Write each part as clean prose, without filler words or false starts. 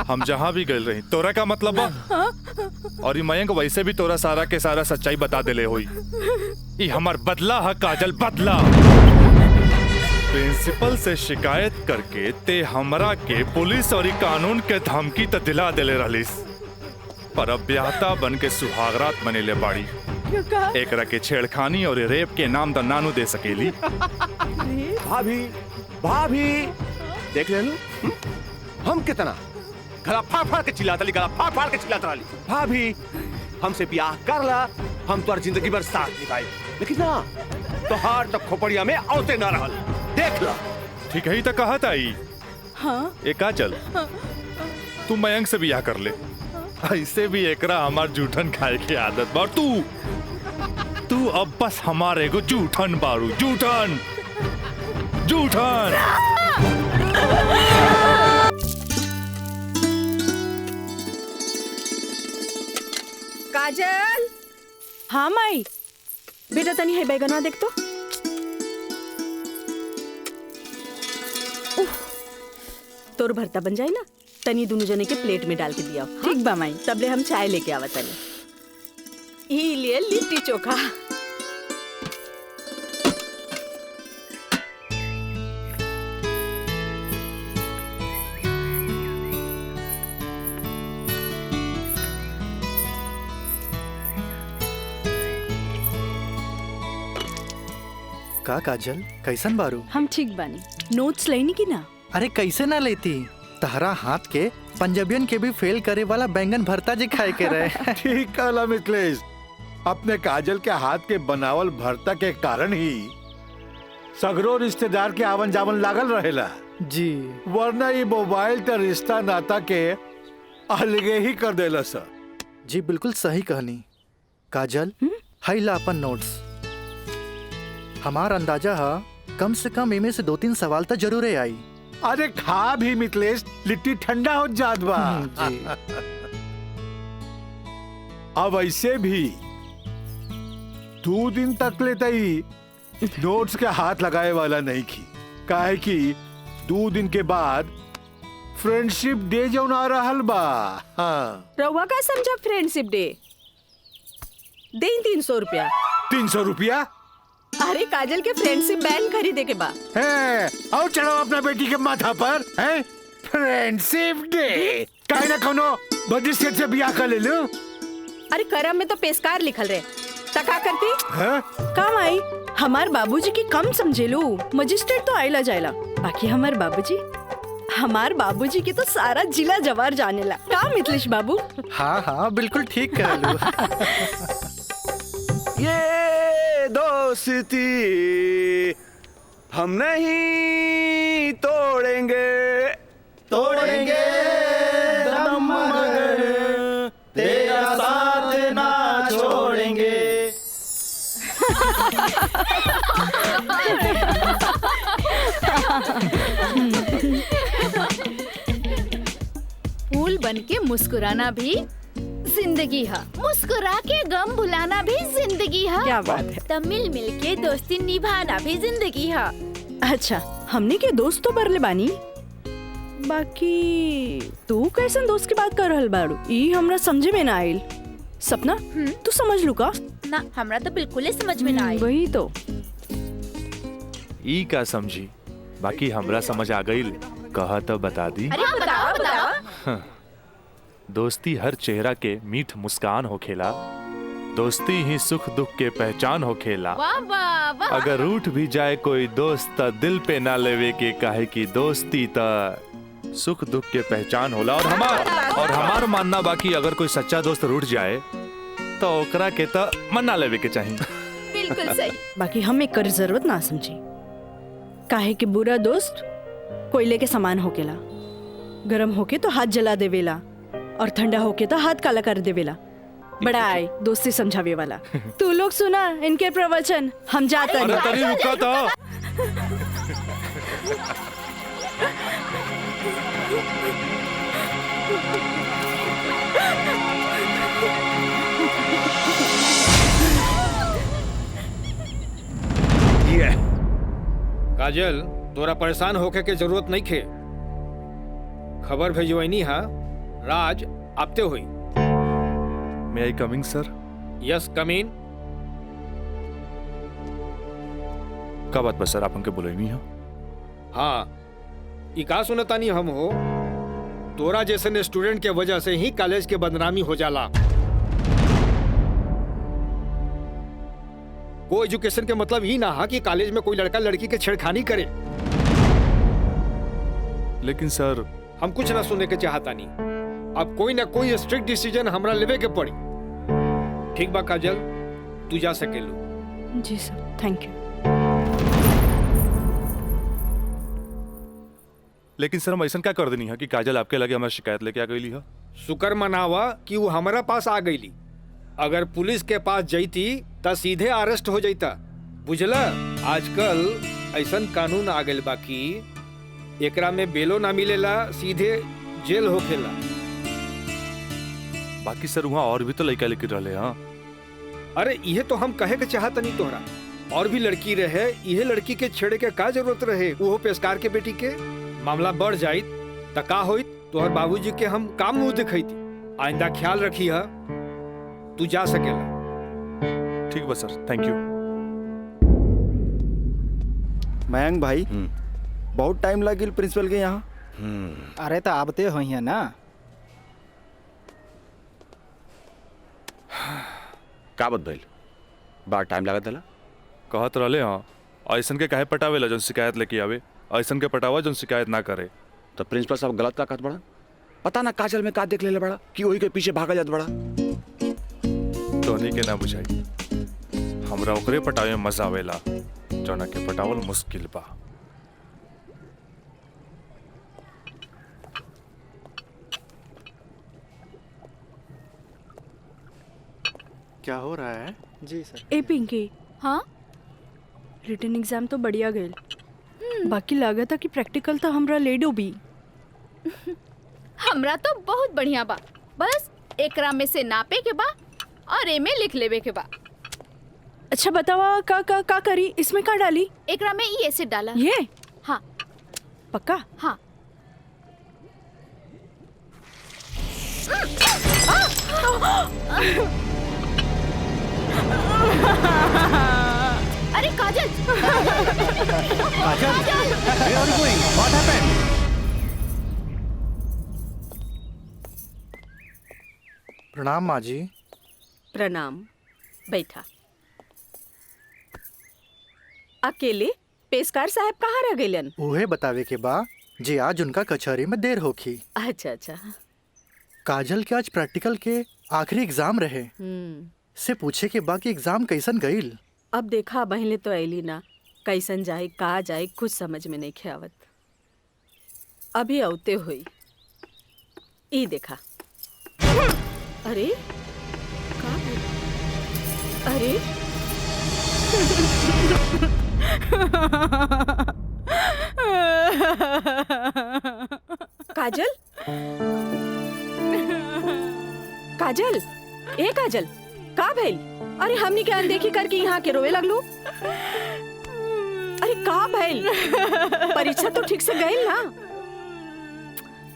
हम जहाँ भी गए रही तोरा का मतलब बा? और ये मयंक वैसे भी तोरा सारा के सारा सच्चाई बता देले होई। ये हमार बदला है काजल, बदला। प्रिंसिपल से शिकायत करके ते हमरा के पुलिस और कानून के धमकी तो दिला देले रहलिस, पर अब ब्याहता बन के सुहागरात बनेले बाड़ी। एकरा के छेड़खानी और रेप के नाम तो नानू दे सकेली। भाभी भाभी देख ले लो हम कितना गला फाड़ फाड़ के चिल्लाता ली, गला फाड़ फाड़ के चिल्लाता ली। भाभी हमसे ब्याह कर ला, हम तो जिंदगी भर साथ निभाए, लेकिन ना तो हार तक खोपड़िया में औते ना रहल। देख ला। ठीक है ही तो कहा था ही। हाँ? एक काजल तू मयंक से ब्याह कर ले, ऐसे भी एकरा हमार जूठन खाए की आदत बा। तू अब बस हमारे को जूठन बारू, जूठन जूठन। काजल। हाँ माई, बेटा तनी है बैगनवा देख तो। तोर भरता बन जाए ना, तनी दोनों जने के प्लेट में डाल के दिया। ठीक बा माई, तबले हम चाय लेके आवा तनी। ई लिए लिट्टी चोखा। का काजल कैसन बारू? हम ठीक बानी। नोट्स लेनी की ना? अरे कैसे ना लेती, तहरा हाथ के पंजाबियन के भी फेल करे वाला बैंगन भरता जी खाए के रहे। ठीक कहला मिथिलेश, अपने काजल के हाथ के बनावल भरता के कारण ही सगरो रिश्तेदार के आवन जावन लागल रहेला जी, वरना ये मोबाइल का रिश्ता नाता के अलगे ही कर देला सर। जी बिल्कुल सही कहनी। काजल हाई ला अपन नोट्स। हमार अंदाजा है कम से कम इमे से 2-3 सवाल तो जरूर आई। अरे खा भी मिथिलेश, लिट्टी ठंडा हो जात बा। अब ऐसे भी 2 दिन तक लेता ही नोट्स के हाथ लगाए वाला नहीं की, काहे कि 2 दिन के बाद फ्रेंडशिप डे जो आ रहल बा। हाँ। रउआ का समझा फ्रेंडशिप डे? दे 300 रुपया। 300 रुपया? अरे काजल के फ्रेंडशिप बैंड खरीदे के बा। है और चढ़ाओ अपना बेटी के माथा पर है फ्रेंडशिप डे। काहे ना कोनो बदी सेठ से ब्याह कर ले लो। अरे करम में तो पेशकार लिखल रहे, तका करती है? काम आई। हमार बाबूजी की कम समझे लो, मजिस्ट्रेट तो आइला जाइला, बाकी हमार बाबूजी की तो सारा जिला जवार जानेला। का मिथिलेश बाबू? हाँ हाँ बिल्कुल ठीक कह लू। ये दोस्ती हम नहीं तोड़ेंगे, तोड़ेंगे दम मगर तेरा साथ ना छोड़ेंगे। फूल बनके मुस्कुराना भी जिंदगी है, मुस्कुरा के गम भुलाना भी जिंदगी है। क्या बात है। तब मिल मिल के दोस्ती निभाना भी जिंदगी है। अच्छा, हमने के दोस्त तो बरले बानी, बाकी तू कैसन दोस्त की बात कर रहल बाड़ू? ई हमरा समझे में ना आइल। सपना तू समझ लू का? ना, हमरा तो बिल्कुल ही समझ में ना आई। वही तो। ई का समझी, बाकी हमरा समझ आ गई। कहा तो बता दी। अरे बताओ बताओ। दोस्ती हर चेहरा के मीठ मुस्कान होखेला, दोस्ती ही सुख दुख के पहचान होखेला। वाह वाह वाह। अगर रूठ भी जाए कोई दोस्त त दिल पे ना लेवे के, काहे की दोस्ती त सुख दुख के पहचान होला। और हमार मानना बाकी अगर कोई सच्चा दोस्त रूठ जाए तो ओकरा के त मना लेवे के चाहिए। बिल्कुल सही। बाकी हम एक कर जरूरत ना समझी, काहे कि बुरा दोस्त कोयले के समान होकेला। गरम होके तो हाथ जला देवेला और ठंडा होके तो हाथ काला कर देवेला। बड़ा आए दोस्ती समझावे वाला। तू लोग सुना इनके प्रवचन, हम जाते हैं। अरे तनी रुका तो। ये काजल, तोरा परेशान होके के जरूरत नहीं खे। खबर भेजवैनी हा राज आपते हुई। May I coming sir? Yes come in. का बात बस सर, आप हमके बुलाई नहीं हो? हाँ ई का सुनतानी हम हो, तोरा जैसे स्टूडेंट के वजह से ही कॉलेज के बदनामी हो जाला। को एजुकेशन के मतलब ही ना हा कि कॉलेज में कोई लड़का लड़की के छेड़खानी करे। लेकिन सर हम कुछ ना सुनने के चाहता नहीं। अब कोई ना कोई स्ट्रिक्ट डिसीजन हमरा लेवे के पड़ी। ठीक बा काजल, तू जा सकेलू। जी सर, थैंक यू। लेकिन सर हम ऐसा क्या कर देनी है कि काजल आपके लगे हमारी शिकायत लेके आ गई है? शुक्र मनावा कि वो हमारा पास आ गईली। अगर पुलिस के पास जईती त सीधे अरेस्ट हो जाता। बुझला, आजकल ऐसा कानून आ गइल बा कि एकरा में बेलो ना मिलेला, सीधे जेल होखेला। बाकी सर वहाँ और भी तो लड़का लेके रहे। हाँ अरे ये तो हम कहे के चाहत नहीं तोहरा। और भी लड़की रहे, यह लड़की के छेड़े के का जरूरत रहे? वो पेशकार के बेटी के मामला बढ़ जाई त का होई? तोहर बाबूजी के हम काम मुंह दिखैती। आइंदा ख्याल रखी है, तू जा सकेला। ठीक बा सर, थैंक यू। मयंक भाई बहुत टाइम लगिल प्रिंसिपल के यहाँ। अरे तो आबते हो ना। का बात भइल? बड़ा टाइम लागत है। कहत रहे हाँ, ऐसन के काहे पटावेला जौन शिकायत लेके आवे, ऐसन के पटावा जौन शिकायत ना करे। तो प्रिंसिपल साहब गलत का कहत बड़ा? पता ना काजल में का देख ले बड़ा कि वही के पीछे भागा जात बड़ा। तोहनी के ना बुझाई, हमरा ओकरे पटावे में मजा आवेला जौना के पटावल मुश्किल बा। क्या हो रहा है? जी सर। ए पिंकी, हाँ रिटन एग्जाम तो बढ़िया गए, बाकी लागत है कि प्रैक्टिकल तो हमरा ले डूबी। हमरा तो बहुत बढ़िया बा। बस एकरा में से नापे के बा और एमे लिख लेवे के बा। अच्छा बतावा का करी, इसमें का डाली? एकरा में ई एसिड डाला। ये हाँ पक्का? हाँ। अरे काजल! प्रणाम माँ जी। प्रणाम, बैठा। अकेले पेशकार साहब कहाँ रह गइलन? उहे बतावे के बा जे आज उनका कचहरी में देर होखी। अच्छा अच्छा। काजल के आज प्रैक्टिकल के आखिरी एग्जाम रहे, से पूछे के बा कि एग्जाम कैसन गईल। अब देखा बहले तो ऐली ना, कैसन जाए कहा जाए कुछ समझ में नहीं ख्यावत। अभी औते हुई ई देखा। अरे का भेल? अरे काजल, काजल, ए काजल, का भेल? अरे हमनी के अनदेखी करके यहाँ के रोवे लगलू। अरे का भइल? परीक्षा तो ठीक से गई ना?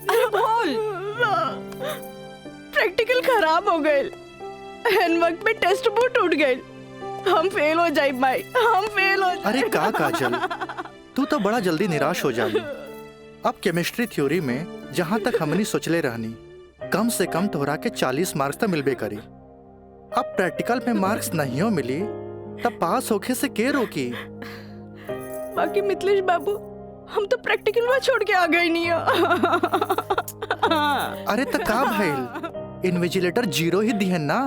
अरे बोल। प्रैक्टिकल खराब हो गए, एन वक्त में टेस्ट बुक टूट गए। हम फेल हो जाए भाई, हम फेल हो जाए। अरे का काजल, तू तो बड़ा जल्दी निराश हो जानी। अब केमिस्ट्री थ्योरी में जहाँ तक हमनी सोचले रहनी, कम से कम तोहरा के 40 मार्क्स तो मिलबे करी। अब प्रैक्टिकल में मार्क्स नहीं हो मिली तब पास होके से के रोकी? बाकी मिथिलेश बाबू, हम तो प्रैक्टिकल में छोड़ के आ गए नहीं हो। अरे तो का भइल, इन्विजिलेटर 0 ही दिहन ना,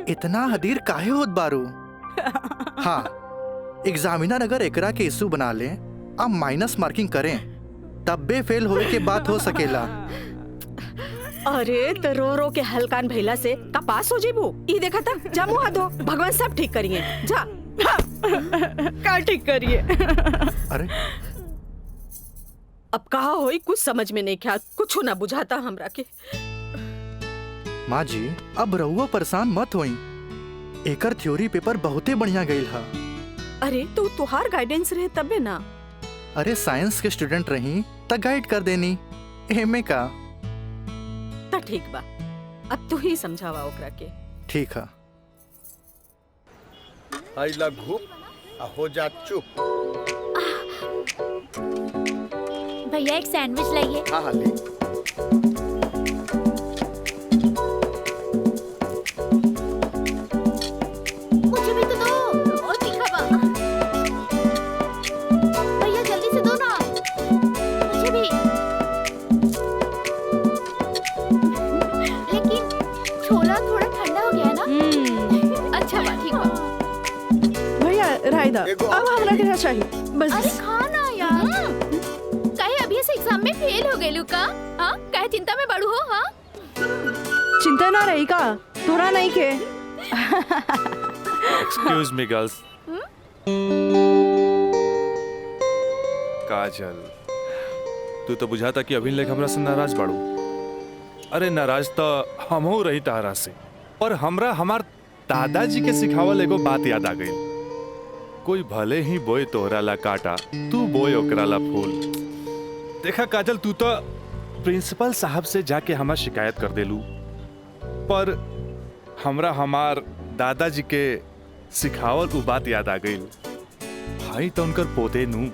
इतना हदीर काहे होत बारू? हाँ, एग्जामिनर अगर एकरा के इशू बना ले, अब माइनस मार्किंग करें, तब बे फेल होए के बात हो सकेला। अरे तो रो रो के हलकान भैला से का पास हो जेबू? ई देखा था, जा मुँह धो, भगवान सब ठीक करिए। जा। का ठीक करिए? अरे अब कहा होई कुछ समझ में नहीं ख्याल, कुछ ना बुझाता हमरा के। माँ जी, अब रहुआ परेशान मत होई, एकर थ्योरी पेपर बहुते बढ़िया गईल हा। अरे तो तुहार गाइडेंस रहे तबे ना। अरे साइंस के स्टूडेंट रही त गाइड कर देनी, एमे का? तो ठीक बा, अब तू ही समझावा ओकरा के। ठीक है। आइला घूप आ हो जा चुप। भैया एक सैंडविच लाइए। हाँ हाँ ले। मुझे भी तो दो। और तीखा बा। भैया जल्दी से दो ना। मुझे भी। लेकिन छोला थोड़ा ठंडा हो गया है ना? अच्छा बा, ठीक बा। भैया रायदा अब हमरा के चाहिए बस। अरे खाना यार। कहे अभी से एग्जाम में फेल हो गए लुका? हाँ कहे चिंता में बड़ू हो? हाँ चिंता ना रही का थोड़ा नहीं के। Excuse me girls. काजल, तू तो बुझाता कि अभी लेक हमरा से नाराज बाड़ू। अरे नाराज तो हमहू रही तारा से, और हमरा हमार दादाजी के सिखावल एगो बात याद आ गई। कोई भले ही बोए तोहरा ला काटा, तू बोए ओकरा ला फूल। देखा काजल, तू तो प्रिंसिपल साहब से जाके हमार शिकायत कर देलू, पर हमरा हमार दादाजी के सिखावल उ बात याद आ गई। भाई तो उनकर पोते नू,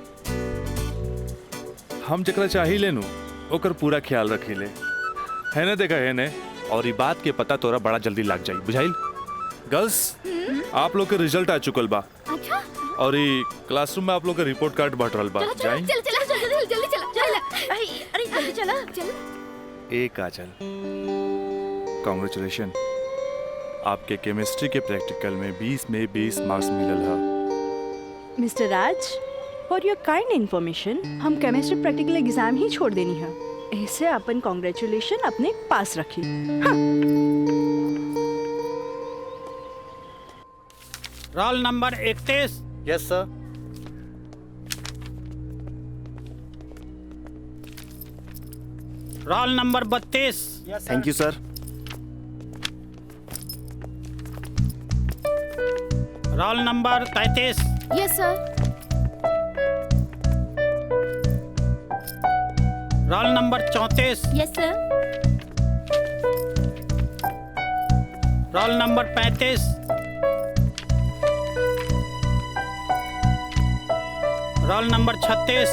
हम जकरा चाही लेनू ओकर पूरा ख्याल रखीले, है ना? देखा है ने, और ये बात के पता तोरा बड़ा जल्दी लग जाई, बुझाइल? गर्ल्स, आप लोग के रिजल्ट आ चुकल बा। अच्छा। और ये क्लासरूम में आप लोग का रिपोर्ट कार्ड बांट रहल बा। जाई चल चला जल्दी चला। अरे जल्दी चला चल। ए काजल, कांग्रेचुलेशन, आपके केमिस्ट्री के प्रैक्टिकल में 20 में 20 मार्क्स मिलल है। Mister Raj, for your kind information, हम केमिस्ट्री प्रैक्टिकल एग्जाम ही छोड़ देनी है। ऐसे अपन कांग्रेचुलेशन अपने पास रखी। हाँ। Roll number 31। Yes sir. Roll number 32। Thank you sir. Roll number 33। Yes sir. Roll number 34। Yes sir. Roll number 35। Roll number 36।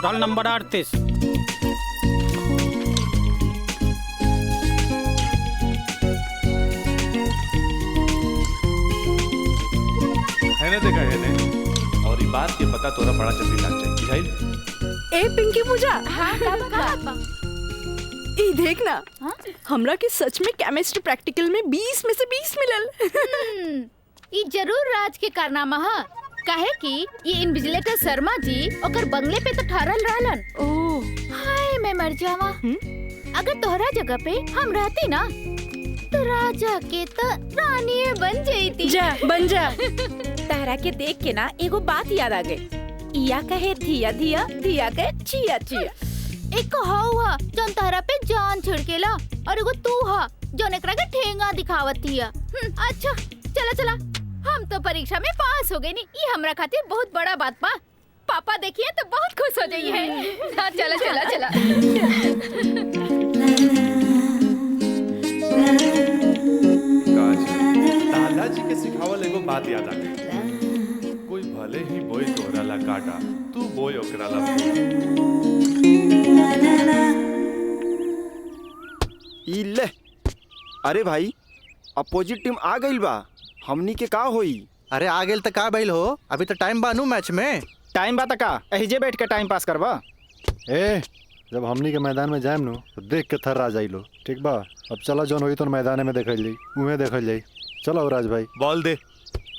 Roll number 38। है ना? देखा है ने, और ये बात के पता तोरा बड़ा जल्दी लग जाए, बुझाइल? ए पिंकी पूजा, हाँ का ई देखना, हमरा के सच में केमिस्ट्री प्रैक्टिकल में 20 में से 20 मिलल। ये जरूर राज के कारनामा है। कहे कि ये इन्विजिलेटर शर्मा जी ओकर बंगले पे तो ठहरल रहलन। ओह हाय मैं मर जावा। अगर तोहरा जगह पे हम रहती ना तो राजा के तो रानी बन जाती। जा बन जा। तारा के देख के ना एगो बात याद आ गई। इया कहे धिया धिया, धिया कहे चिया चिया। एक हुआ जौन तहरा पे जान छिड़केला, और एगो तू हा जौन एकरा के ठेंगा दिखावत हिया। अच्छा चला चला, हम तो परीक्षा में पास हो गए नी, ये हमरा खातिर बहुत बड़ा बात बा। पापा देखिए तो बहुत खुश हो जाइए। हाँ चला चला चला। दादाजी के सिखावल एगो बात याद आ गई। कोई भले ही बोए तोहरा ला काटा, तू बोए ओकरा ला फूल। ई ले, अरे भाई अपोजिट टीम आ गई बा, हमनी के का होई? अरे आ गेल त का भइल हो? अभी तो टाइम बानू मैच में। टाइम बा त का एहिजे बैठ के टाइम पास करबा? ए जब हमनी के मैदान में जाएम नु तो देख के थर्रा जाइलो, ठीक बा? अब चला जौन होई तो मैदान में देखल जाई, उहे देखल जाई। चलो राज भाई बॉल दे।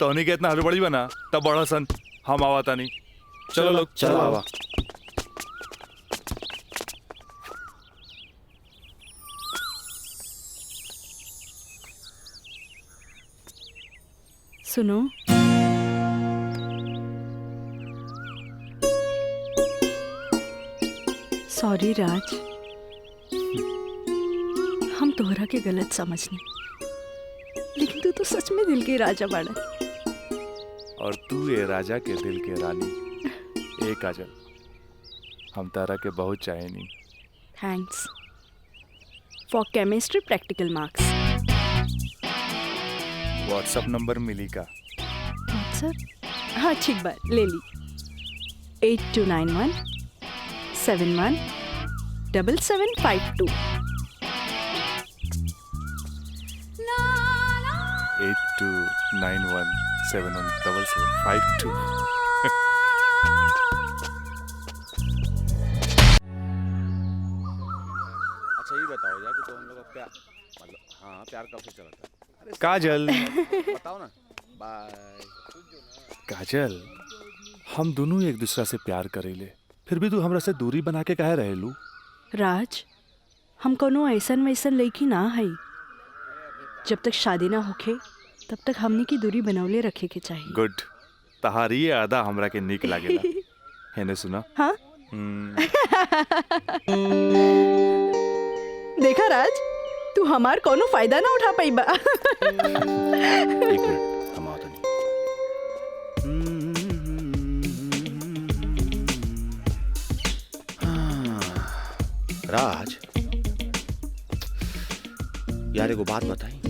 तोहनी के इतना हड़बड़ी बना तब बड़ा सन, हम आवाता नहीं। चलो लोग चलो आवा। सुनो, सॉरी राज, हम तोहरा के गलत समझनी, लेकिन तू तो सच में दिल के राजा बाड़ा। और तू ये राजा के दिल के रानी। ए काजल, हम तारा के बहुत चाहेनी। Thanks for chemistry practical marks. WhatsApp number मिली का? व्हाट्सएप? हाँ ठीक बात, ले ली। 8291 71 7752। 8291717752। अच्छा ये बताओ यार कि तो हम लोग का प्यार मतलब हाँ प्यार कब से चला था? काजल बताओ ना। बाय। काजल, हम दोनों एक दूसरा से प्यार करेले, फिर भी तू हमरा से दूरी बना के काहे रहेलू? राज, हम कोनो ऐसन वैसन लड़की ना है। जब तक शादी ना होखे तब तक हमनी की दूरी बनौले रखे के चाहिए। गुड, तहारी ये आदा हमरा के निक लागेला। हैने सुना? हाँ? देखा राज, तू हमार कोनो फायदा ना उठा पाई बा। एक मिनट, हम आओ तो नहीं। राज यार एगो बात बताई।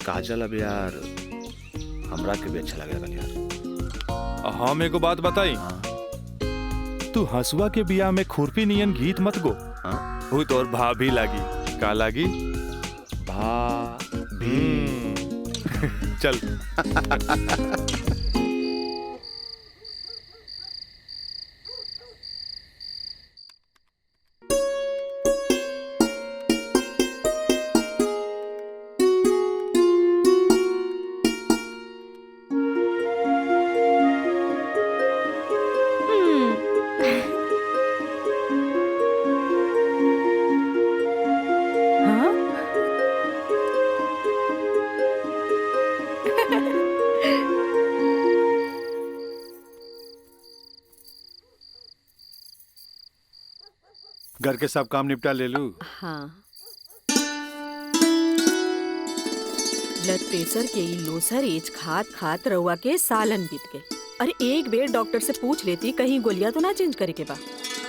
काजल अब यार हमरा के भी अच्छा लगेगा यार। हम एगो बात बताई। तू हंसुआ के बिया में खुरपी नियन गीत मत गो। वो तो और भाभी लागी। का लागी? भाभी। चल। घर के सब काम निपटा ले लूं। हाँ, ब्लड प्रेशर के ई लोसर एज खात खात रउआ के सालन बीत गए। अरे एक बेर डॉक्टर से पूछ लेती कहीं गोलियां तो ना चेंज करे के बा।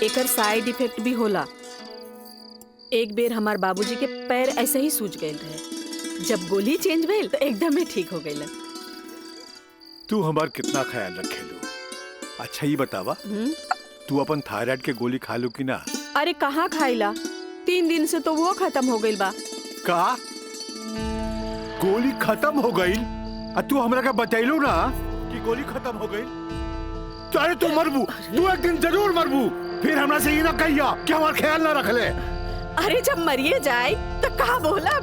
एकर साइड इफेक्ट भी होला। एक बेर हमार बाबूजी के पैर ऐसे ही सूज गए रहे, जब गोली चेंज भइल तो एकदम ही ठीक हो गइल। तू हमार कितना ख्याल रखे लो। अच्छा ये बतावा, तू अपन थायराइड के गोली खा लू कि ना? अरे कहाँ खाइला, 3 दिन से तो वो खत्म हो गइल बा। का गोली खत्म हो गई? तू हमरा का बतैलू ना कि गोली खत्म हो गई। तो अरे तू मरबू, तू एक दिन जरूर मरबू। फिर हमरा से ये ना कहिया कि हमार ख्याल ना रख ले। अरे जब मरिए जाए तो कहा बोला।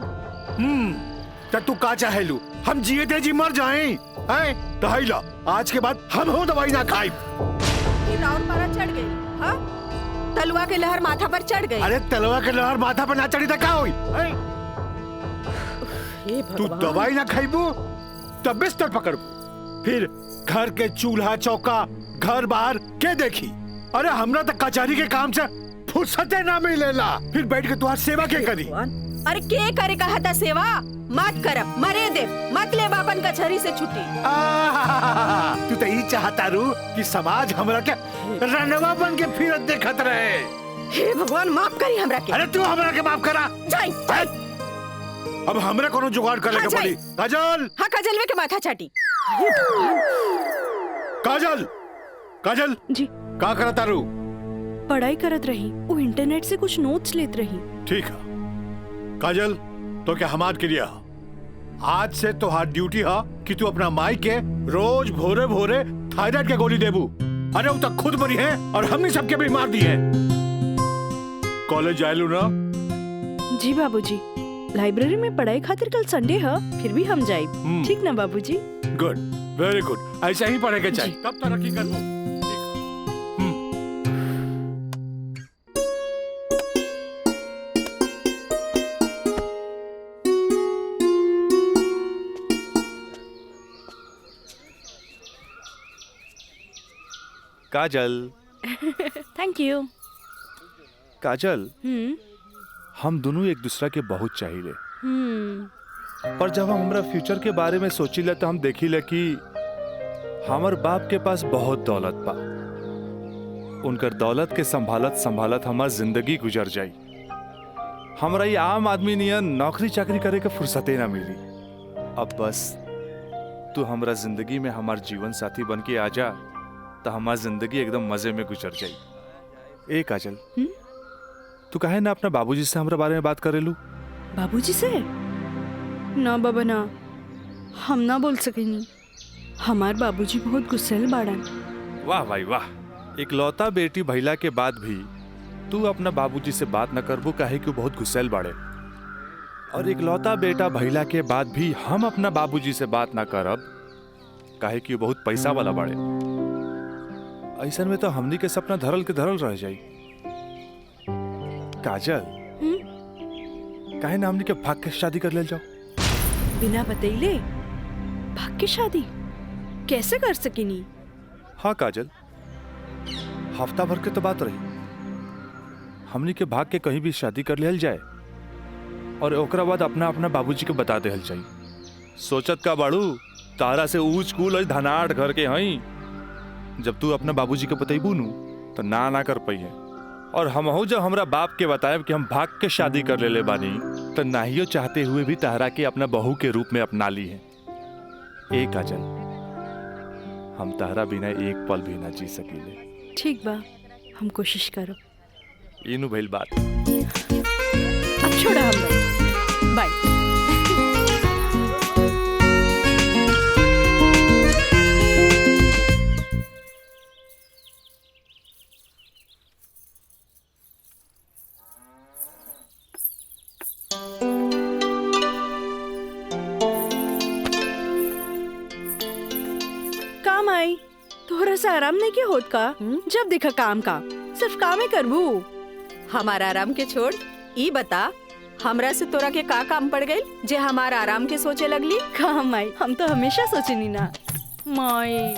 तब तू का चाहेलू, हम जिए थे जी मर जाएं? हैं? तो हाइला, आज के बाद हम हो दवाई ना खाई। और पारा चढ़ गई। हाँ? तलवा के लहर माथा पर चढ़ गई। अरे तलवा के लहर माथा पर ना चढ़ी तो क्या हुई? तू दवाई ना खाइबू तब बिस्तर पकड़बू, फिर घर के चूल्हा चौका घर बाहर के देखी। अरे हमरा तो कचहरी के काम से फुर्सते ना मिलेला, फिर बैठ के तुम्हारी सेवा के करी। अरे के करे कहा था सेवा? मत करब, मरे दे, मत ले बापन कचहरी से छुट्टी। तू तो यही चाहता रू कि समाज हमरा के रनवा बन के फिरत देखत रहे। हे भगवान माफ करी हमरा के। अरे तू हमरा के माफ करा। जाई। अब हमरा कोनो जुगाड़ करे के पड़ी। काजल। हाँ काजल के माथा चाटी। काजल, काजल जी का करता रू? पढ़ाई करत रही, वो इंटरनेट से कुछ नोट्स लेत रही। ठीक है काजल, तो क्या हमार क्रिया आज से तो हाथ ड्यूटी है कि तू अपना माई के रोज भोरे भोरे थायराइड के गोली देबू। अरे वो तक खुद मरी है और हमने सबके भी मार दी है। कॉलेज जायलू ना? जी बाबूजी, लाइब्रेरी में पढ़ाई खातिर कल संडे है, फिर भी हम जाए। ठीक ना बाबूजी? गुड, वेरी गुड, ऐसा ही पढ़ेगा चाहिए, तब तरक्की करबू। काजल। Thank you. काजल, हम दोनों एक दूसरा के बहुत चाहिए। पर जब हम हमरा फ्यूचर के बारे में सोचिले तो हम देखिले कि हमर बाप के पास बहुत दौलत बा। उनकर दौलत के संभालत संभालत हमार जिंदगी गुजर जाई। हमरा ये आम आदमी नियन नौकरी चाकरी करे के फुर्सते ना मिली। अब बस तू हमरा जिंदगी में हमार जीवन साथी बन के आ जा तो हमार जिंदगी एकदम मजे में गुजर जाई। ए काजल, तू काहे ना अपना बाबूजी से हमरा बारे में बात करेलू? बाबूजी से? ना बाबा ना, हम ना बोल सकेनी। हमार बाबूजी बहुत गुस्सेल बाड़न। वाह भाई वाह, इकलौता बेटी भइला के बाद भी तू अपना बाबूजी से बात न करबू काहे कि बहुत गुस्सेल बाड़े। और इकलौता बेटा भइला के बाद भी हम अपना बाबूजी से बात ना करब काहे कि बहुत पैसा वाला बाड़े। ऐसन में तो हमनी के सपना धरल के धरल रह जाई। काजल, काहे ना हमनी के भाग के शादी कर ले जाओ? बिना बतैले भाग के शादी कैसे कर सकेनी? हाँ काजल, हफ्ता भर के तो बात रही। हमनी के भाग के कहीं भी शादी कर लेल जाए और ओकरा बाद अपना अपना बाबूजी के बता देहल जाई। सोचत का बाड़ू तारा से ऊंच कूल और धनाढ़ घर के हई। जब तू अपना बाबूजी के बतैबू नु तो ना कर पाई है। और हमहू जब हमरा बाप के बताएब कि हम भाग के शादी कर ले बानी तो नाहियो चाहते हुए भी तारा के अपना बहू के रूप में अपना ली है। ए काजल, हम तारा बिना एक पल भी ना जी सकीले। ठीक बा, हम कोशिश करब। इनु भइल बात। अब छोड़ा हमरा, बाय। काम आई तोहरा से आराम नहीं के होत का? जब देखा काम का सिर्फ काम ही करबू। हमारा आराम के छोड़, ई बता हमरा से तोरा के का काम पड़ गई जे हमारा आराम के सोचे लगली? काम आई, हम तो हमेशा सोचनी ना माई।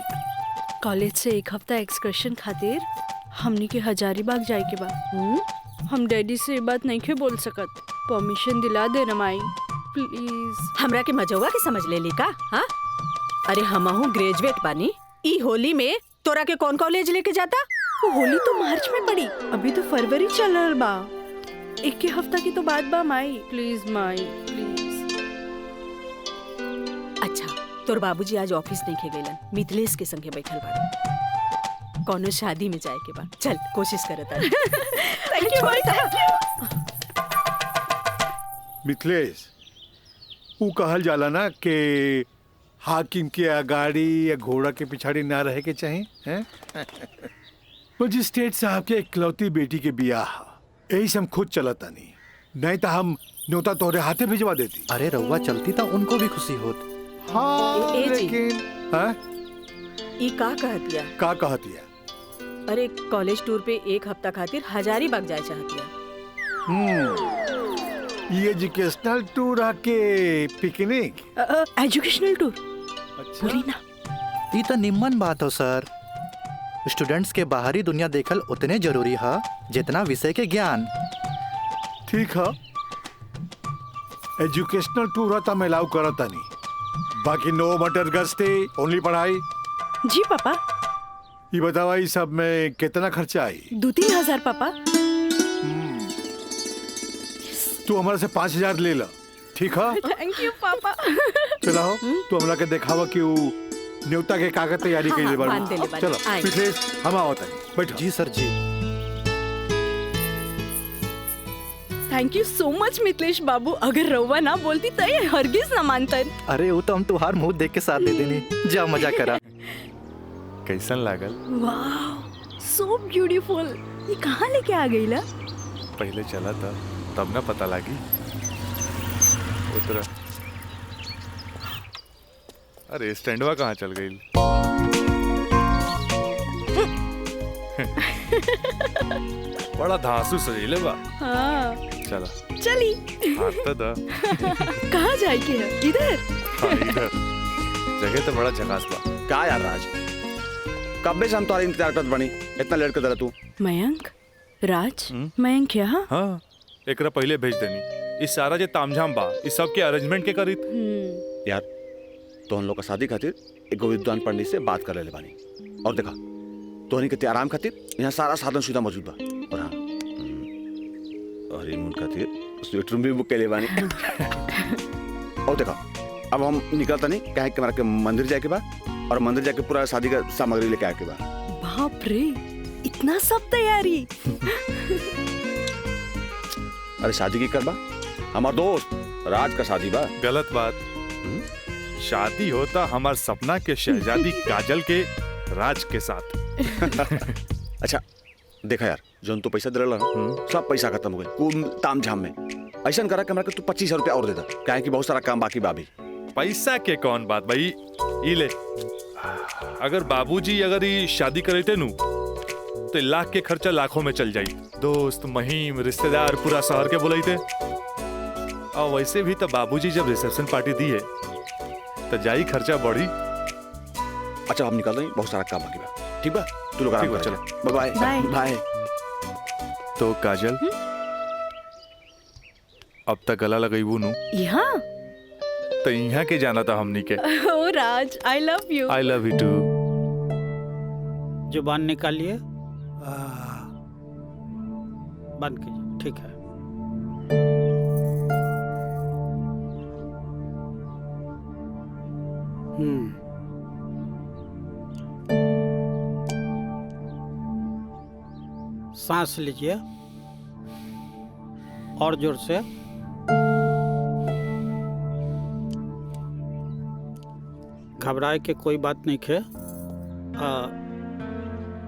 कॉलेज से एक हफ्ता एक्सकर्शन खातिर हमनी के हजारीबाग जाए के बा। हम डैडी से ये बात नहीं के बोल सकत। परमिशन दिला दे ना माई प्लीज। हमरा के मजौवा के समझ ले ली का? हाँ, अरे हमहू ग्रेजुएट बानी। ई होली में तोरा के कौन कॉलेज लेके जाता? वो होली तो मार्च में पड़ी, अभी तो फरवरी चल रहा बा। एक के हफ्ता की तो बात बा माई, प्लीज माई प्लीज। अच्छा, तोर बाबूजी आज ऑफिस नहीं खे गइलन, मिथिलेश के संगे बैठल बाड़े। कौनो शादी में जाए के बा, चल कोशिश करत आनी। थैंक यू माई। मिथिलेश, ऊ कहल जाला ना कि हाकिम के अगाड़ी या घोड़ा के पिछाड़ी ना रहे के चाहिए हैं? मजिस्ट्रेट साहब के इकलौती बेटी के बियाह, यही से हम खुद चलता नहीं तो हम न्योता तोहरे हाथे भिजवा देती। अरे रउआ चलती तो उनको भी खुशी होत। हाँ, ए जी। लेकिन हाँ? ई का कहतिया? का कहतिया? अरे कॉलेज टूर पे एक हफ्ता खातिर हजारीबाग जाए चाहतिया। ये एजुकेशनल टूर आके पिकनिक? एजुकेशनल टूर अच्छा। बोली ना। ये तो निम्मन बात हो सर। स्टूडेंट्स के बाहरी दुनिया देखल उतने जरूरी है जितना विषय के ज्ञान। ठीक है, एजुकेशनल टूर था मैं अलाउ करता नहीं, बाकी नो मटर गस्ते ओनली पढ़ाई। जी पापा। ये बतावा ये सब में कितना खर्चा आई? 2-3 हजार पापा। तू हमारे से 5,000 ले ला, ठीक है? थैंक यू पापा। चलो तू हमरा के दिखावा कि वो न्योता के कागज तैयारी हाँ, के लिए बांध देले बानी। चलो आए। मिथिलेश, हम आवत है, बैठो। जी सर जी। Thank you so much Mithilesh बाबू। अगर रउआ ना बोलती तो ये हरगिज ना मानतन। अरे वो तो हम तुहार मुंह देख के साथ दे देनी। जा मजा करा। कैसन लागल? वाह, सो ब्यूटीफुल। ये कहाँ लेके आ गई ला? पहले चला था तब ना पता लगी। उतरा। अरे स्टैंडवा कहाँ चल गई? बड़ा धांसू सजीले बा। हाँ चला चली। हाथ तो दा। कहाँ जाए के है? इधर। हाँ, इधर जगह तो बड़ा झकास बा। का यार राज, कब से हम तुम्हारा इंतजार करत बनी, इतना लेट कर दे तू। मयंक, राज, मयंक यहाँ? हाँ, एकरा पहले भेज देनी। इस सारा जे तामझाम बा इस सब के अरेंजमेंट के करी यार तो हम लोग का शादी खातिर एगो विद्वान पंडित से बात कर ले बानी और देखा तोहनी के आराम खातिर यहाँ सारा साधन सुविधा मौजूद बा और हाँ हनीमून खातिर स्वीट रूम भी बुक कर ले बानी और देखा अब हम निकलता नहीं कहे कि हमारा के मंदिर जाए के बाद और मंदिर जाके पूरा शादी का सामग्री लेके आए के बाद। बाप रे इतना सब तैयारी। अरे शादी की करबा हमार दोस्त राज का शादी बा। गलत बात। शादी होता हमार सपना के शहजादी काजल के राज के साथ। अच्छा देखा यार जो तो पैसा दिला सब पैसा खत्म हो गए कुल ताम झाम में। ऐसा करा कि हमरा के तू 25,000 रुपया और दे दा काहे कि बहुत सारा काम बाकी बा अभी। पैसा के कौन बात भाई ई ले। अगर बाबूजी अगर ये शादी करते नु तो लाख के खर्चा लाखों में चल जाई। दोस्त महिम रिश्तेदार पूरा शहर के बुलाईते। और वैसे भी तो बाबूजी जब रिसेप्शन पार्टी दी है तो जाई खर्चा बढ़ी। अच्छा हम निकल रहे हैं बहुत सारा काम बाकी बा। ठीक बा तू लोग आराम कर चले। Bye bye bye. तो काजल अब तक गला लगईबू नु यहाँ तो यहाँ के जाना था हमनी के। ओ Raj I love you. I love you too. जुबान निकालिए बंद कीजिए। ठीक है। सांस लीजिए और जोर से। घबराए के कोई बात नहीं है।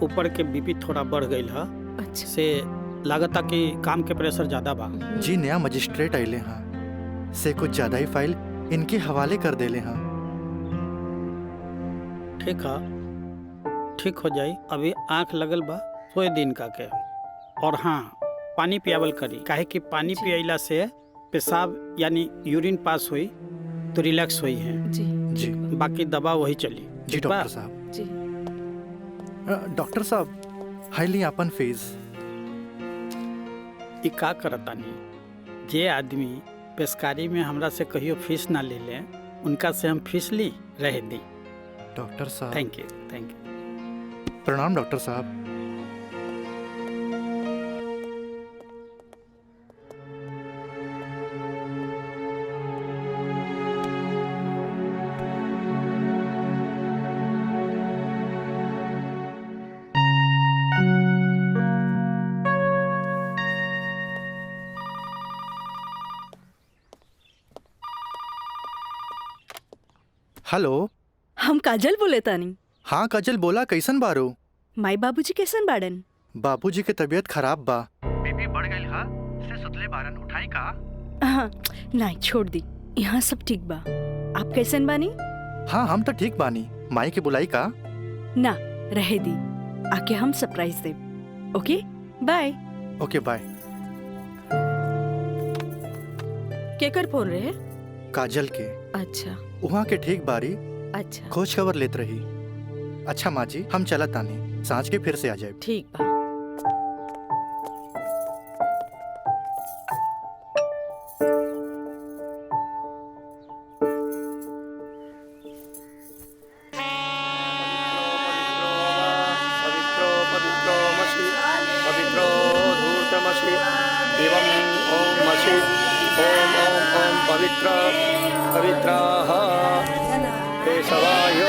ऊपर के बीपी थोड़ा बढ़ गई है। अच्छा। से लागता कि काम के प्रेशर ज्यादा बा। जी नया मजिस्ट्रेट आइले हाँ से कुछ ज्यादा ही फाइल इनके हवाले कर देले हाँ। ठीक है ठीक हो जाई। अभी आंख लगल बा 100 दिन का के। और हाँ पानी पियावल करी काहे कि पानी पियला से पेशाब यानी यूरिन पास हुई तो रिलैक्स हुई है। जी जी बाकी दवा वही चली। जी डॉक्टर साहब। जी डॉक्टर साहब हाईली अपन फीस। ई का करतानी जे आदमी पेशकारी में हमरा से कहियो फीस ना ले ले उनका से हम फीस ली रह दी। डॉक्टर साहब थैंक यू। प्रणाम डॉक्टर साहब। हेलो हम काजल बोले तानी। हाँ काजल बोला कैसन बारो। माई बाबूजी कैसन बाड़न। बाबूजी के तबीयत खराब बा। बीपी बढ़ गई हा से सुतले बारन उठाई का। हाँ नहीं छोड़ दी यहाँ सब ठीक बा। आप कैसन बानी। हाँ हम तो ठीक बानी। माई के बुलाई का ना रहे दी आके हम सरप्राइज दे। Okay bye. Okay bye. केकर फोन रहे। काजल के। अच्छा वहाँ के ठीक बारी अच्छा खोज खबर लेत रही। अच्छा माँ जी हम चलत तानी सांझ के फिर से आ जाए। ठीक बा। पवित्राः केशवाय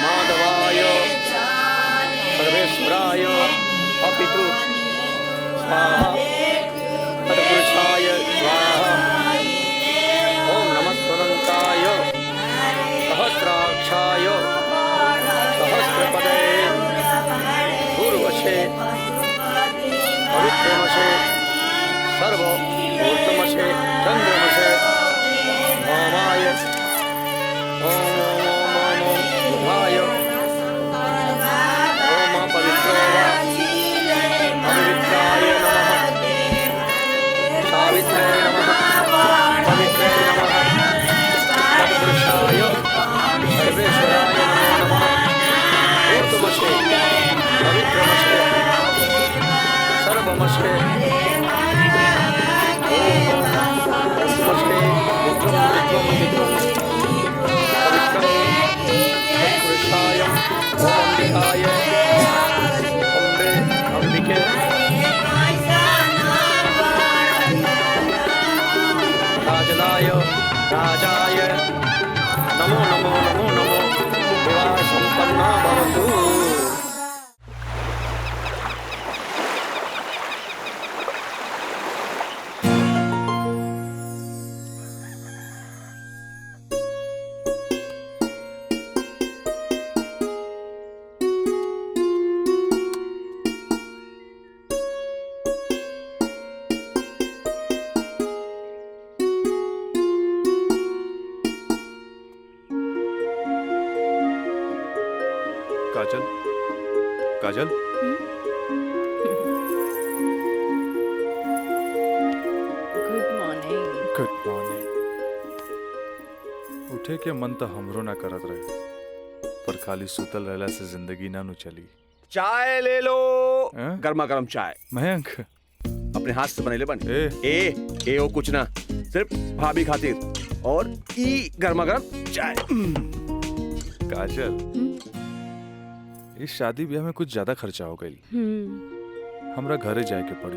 माधवाय सर्वेश्वराय अपितु स्वाहा तत्पुरुषाय स्वाहा। ओम नमः स्वदन्ताय सहस्राक्षाय सहस्रपदे पूर्वशे पवित्रमशे सर्व ऊर्ध्वमशे चन्द्रमशे ओमाय ओम ओम ओम ओम बुधाय ओम पवित्रो वा पवित्राय नमः राजाय नमो नमो नमो नमो विवाह संपन्ना भवतु। काजल, काजल, गुड मॉर्निंग। Good morning. उठे के मन तो हमरो ना करत रहे, पर खाली सुतल रहला से जिंदगी ना नु चली। चाय ले लो। हैं? गर्मा गर्म चाय मयंक, अपने हाथ से बनेले बन। ए ओ कुछ ना, सिर्फ भाभी खातिर और ई गर्मा गर्म चाय। काजल, इस शादी ब्याह में कुछ ज्यादा खर्चा हो गई। हमरा घरे जाए के पड़ी।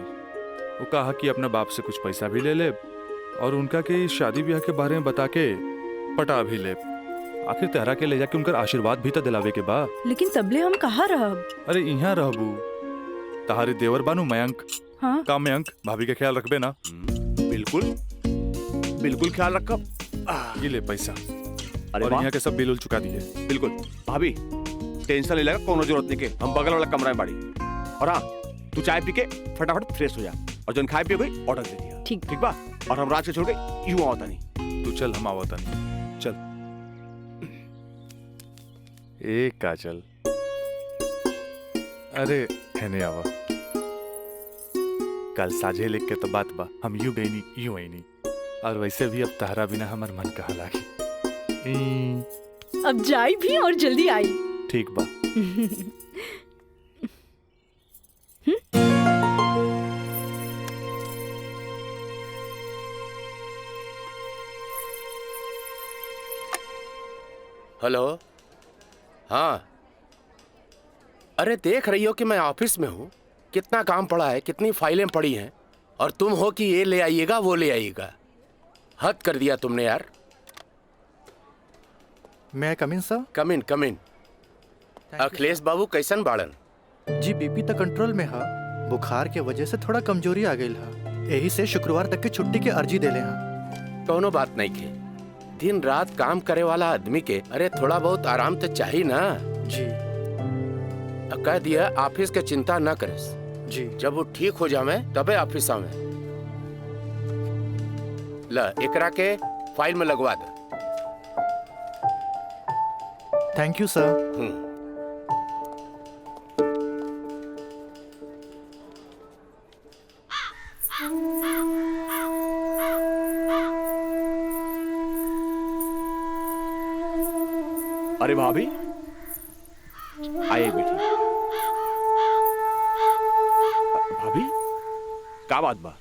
वो कहा कि अपना बाप से कुछ पैसा भी ले ले और उनका के इस शादी ब्याह के बारे में बता के पटा भी ले। आखिर तेहरा के ले जाके उनका आशीर्वाद भी तो दिलावे के बा। लेकिन तबले हम कहाँ रहब? अरे यहाँ रहबू, तहारी देवर बानू मयंक। हाँ? का मयंक, भाभी के ख्याल रखबे ना? बिल्कुल बिल्कुल ख्याल रखब। ये ले पैसा अरे और वाह। यहाँ के सब बिल उल चुका दिए। बिल्कुल भाभी, टेंशन ले लगा, कोनो जरूरत नहीं के। हम बगल वाला कमरा में बाड़ी। और हाँ, तू चाय पी के फटाफट फ्रेश हो जा और जन खाए पिए गई ऑर्डर दे दिया। ठीक बा। और हम रात के छोड़ के यूं आवता नहीं। तू चल, हम आवता नहीं। चल। ए काजल, अरे हैने आवा। कल साझे लिख के तो बात बा, हम यूं गई नहीं यूं आई नहीं। और वैसे भी अब तहरा बिना हमार मन कहा लागी। अब जाई भी और जल्दी आई। ठीक बा। हेलो, हाँ। अरे देख रही हो कि मैं ऑफिस में हूँ, कितना काम पड़ा है, कितनी फाइलें पड़ी हैं, और तुम हो कि ये ले आइएगा वो ले आइएगा। हद कर दिया तुमने यार। मैं कम इन सर? कम इन कम इन। अखिलेश बाबू कैसन बाड़न? जी बीपी तो कंट्रोल में हा, बुखार के वजह से थोड़ा कमजोरी आ गई हा, यही से शुक्रवार तक के छुट्टी के अर्जी देले हा। कोनो बात नहीं के, दिन रात काम करे वाला आदमी के अरे थोड़ा बहुत आराम तो चाहिए ना। जी। कह दिया ऑफिस के चिंता न करे जी। जब वो ठीक हो जावे तबे ऑफिस आवे। ला एकरा के फाइल में लगवा दे। थैंक यू सर। अरे भाभी, आइए बेटी। भाभी, क्या बात बा?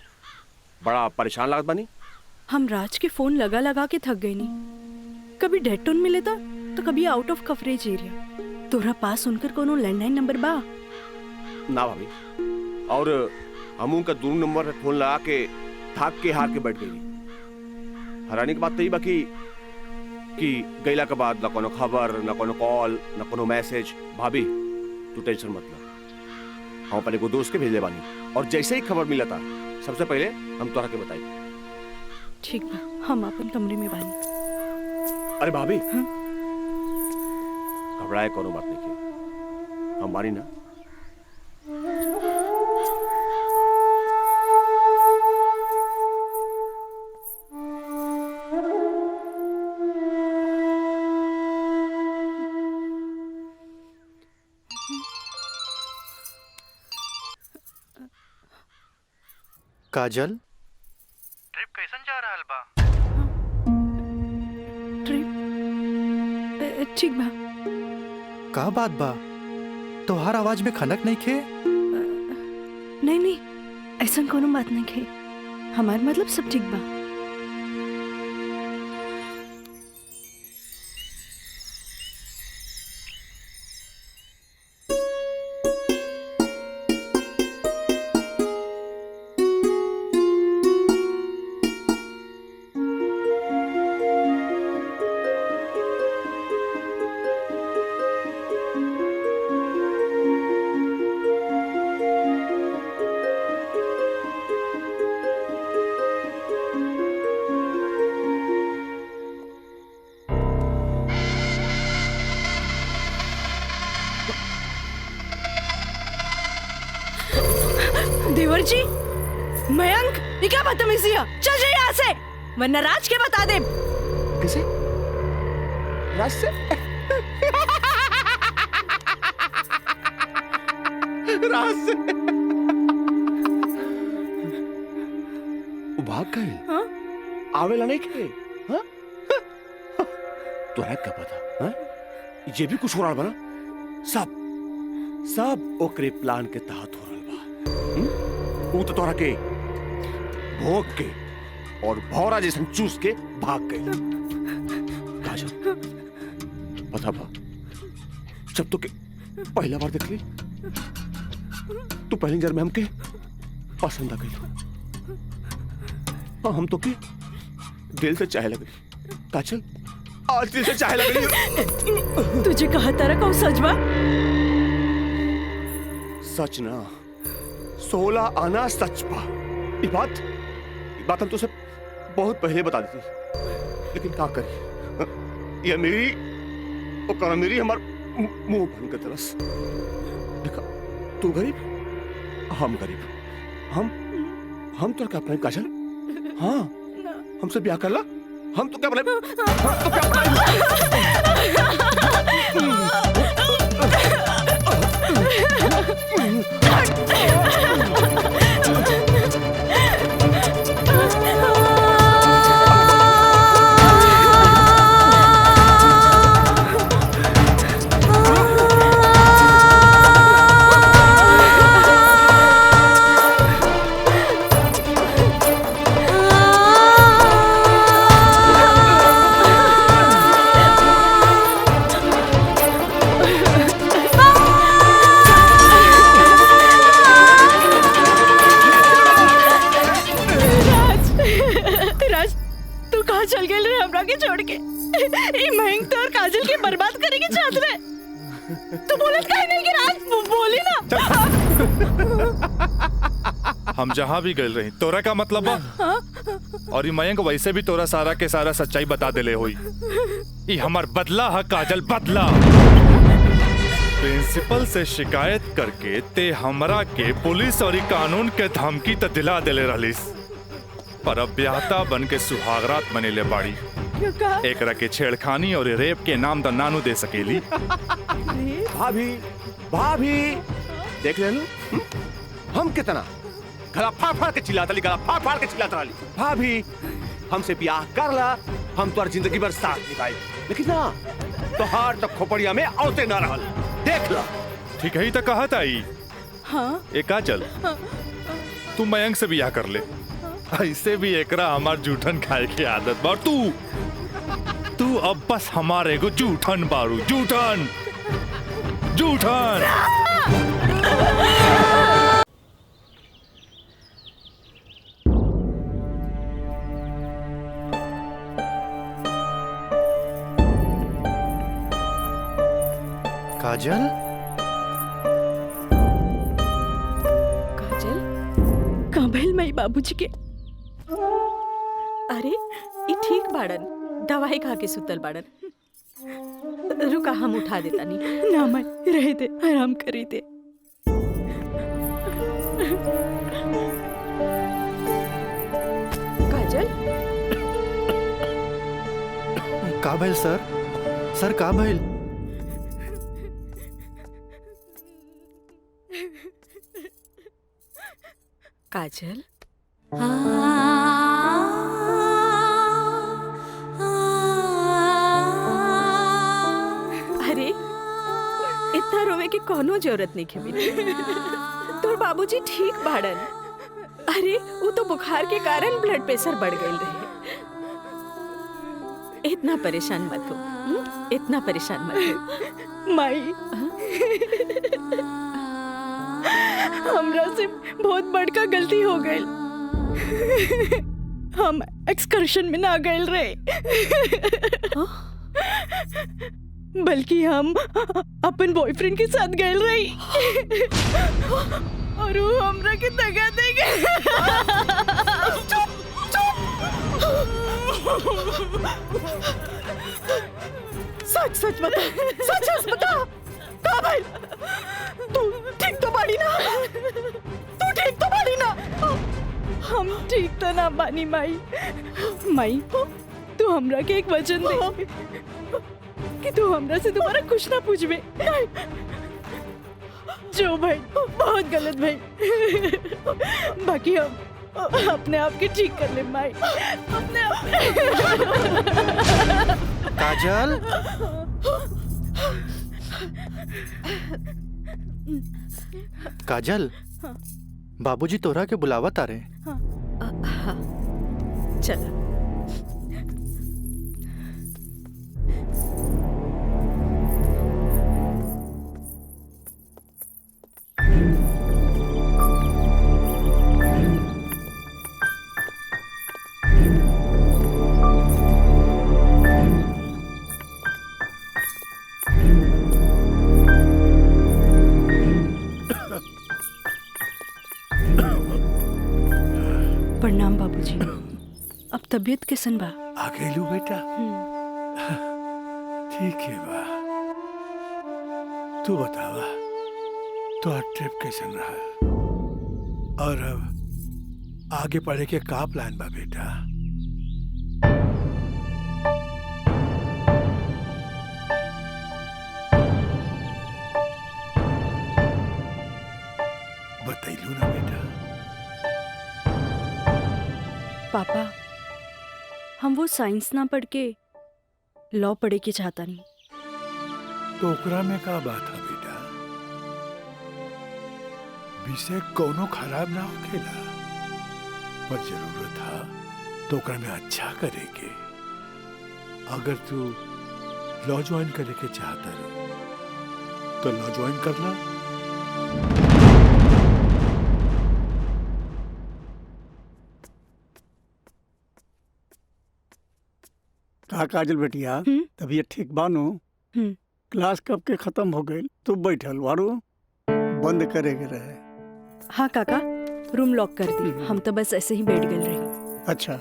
बड़ा परेशान लागत बानी। हम राज के फोन लगा लगा के थक गए नहीं। कभी डेड टोन में लेता तो कभी आउट ऑफ कवरेज एरिया। तोरा पास उनकर कोनो लैंडलाइन नंबर बा? ना भाभी, और हम उनका दूर नंबर पे फोन लगा के थक के हार के बैठ गई। हैरानी की बात तो ये बाकी कि गईला के बाद ना कोनो खबर, ना कोनो कॉल, ना कोनो मैसेज। भाभी तू टेंशन मत ले, हम अपने को दोस्त के भेजे बानी और जैसे ही खबर मिला था सबसे पहले हम तोरा के बताई। ठीक बा, हम अपन कमरे में बानी। अरे भाभी, घबराए कोनो बात नहीं की, हम बानी ना। काजल, ट्रिप कैसन जा रहल बा? ट्रिप ठीक बा। का बात बा? तोहार आवाज में खनक नहीं खे? नहीं नहीं, ऐसा कोनो बात नहीं खे। हमार मतलब सब ठीक बा। बाबूजी, मयंक, ये क्या बदतमीजी है? चल जाइए यहाँ से, वरना राज के बता दे। किसे? राज से? राज से? वो भाग गए? हाँ? आवेला नहीं के? हाँ? तोरा क्या पता? हाँ? ये भी कुछ हो रहा बना? सब ओकरे प्लान के तहत हो रहा बा। वो तो तोरा के भोग के और भौरा जैसन चूस के भाग गए। काजल, पता बा, जब तो के पहला बार देख ली तो पहली नजर में हमके पसंद आ गई। और हम तो के दिल से चाहे लगे। काजल, आज दिल से चाहे लगे। तुझे कहा तारा कौन सच बा? सच ना, 16 आना सच बा। ये बात हम तो सब बहुत पहले बता दी थी, लेकिन क्या करी, ये मेरी और मेरी हमार मुंह बन के तरस। देखा, तू गरीब, हम गरीब, हम तो क्या अपने काजल? हाँ, हमसे ब्याह कर ला, हम तो क्या अपने, हम तो क्या छोड़ के ये मयंक तो और काजल के बर्बाद करेंगे चाहत रहे। तू बोलत काहे नहीं कि राज बोली ना। हम जहाँ भी गए रही तोरा का मतलब बा, और ये मयंक वैसे भी तोरा सारा के सारा सच्चाई बता देले होई। ये हमार बदला है काजल, बदला। प्रिंसिपल से शिकायत करके ते हमरा के पुलिस और कानून के धमकी त दिला देले रहलिस, पर अब ब्याहता बन के सुहागरात मनेले बाड़ी। एकरा के छेड़खानी और रेप के नाम तो नानू दे सकेली। भाभी देख ले लो, हम कितना गला फाड़ फाड़ के चिल्लाता ली, गला फाड़ फाड़ के चिल्लाता ली। भाभी हमसे ब्याह कर ला, हम तो जिंदगी भर साथ निभाए, लेकिन ना तो हार तक खोपड़िया में औते ना रहल। देख ला, ठीक है ही तो कहा था ही। हाँ? ए काजल, तू मयंक से ब्याह कर ले, ऐसे भी एकरा हमार जूठन खाए की आदत बा। तू अब बस हमारे को जूठन बारू, जूठन जूठन। काजल, काजल, कहाँ भइल माई बाबूजी के? अरे ये ठीक बाड़न, दवाई खा के सुतल बाड़न। रुका, हम उठा देता नहीं। ना माई, रह दे, आराम करी दे। काजल, का भइल सर? सर का भइल? काजल, अरे इतना रोवे की कोनो जरूरत नहीं है बेटी। तोर बाबूजी ठीक बाड़न। अरे वो तो बुखार के कारण ब्लड प्रेशर बढ़ गई रहे। इतना परेशान मत हो, इतना परेशान मत हो माई। हमरा से बहुत बड़का गलती हो गई। हम एक्सकर्शन में ना गए रहे, बल्कि हम अपन बॉयफ्रेंड के साथ गए रही। और वो हमरा के दगा दे गए। सच सच बता, सच सच बता, का भाई? तू ठीक तो बाड़ी ना? तू ठीक तो बाड़ी ना? ठीक तो ना बानी माई। माई तू हमरा के एक वचन दे कि तू हमरा से दोबारा कुछ ना पूछबे। जो भाई बहुत गलत भाई, बाकी हम अपने आप के ठीक कर ले माई, अपने आप। काजल, काजल, बाबूजी तोरा के बुलावत आ रहे। चल प्रणाम बाबूजी। अब तबीयत कैसन बा? आ गइलू बेटा? ठीक है बा। तू बतावा तो ट्रिप कैसन रहा और अब आगे पढ़े के का प्लान बा बेटा? बतैलू ना बेटा? पापा हम वो साइंस ना पढ़ के लॉ पढ़े के चाहता नहीं। तो ओकरा में का बात है बेटा? विषय कोनो खराब ना होखेला, पर जरूरत है तो ओकरा में अच्छा करे के। अगर तू लॉ ज्वाइन करे के चाहता रहो तो लॉ ज्वाइन कर ला। का काजल बेटिया, तबीयत ठीक बानू? क्लास कब के खत्म हो गई? तू बैठल वारू बंद करे के रहे। हाँ काका, रूम लॉक कर दी। हम तो बस ऐसे ही बैठ गए रही। अच्छा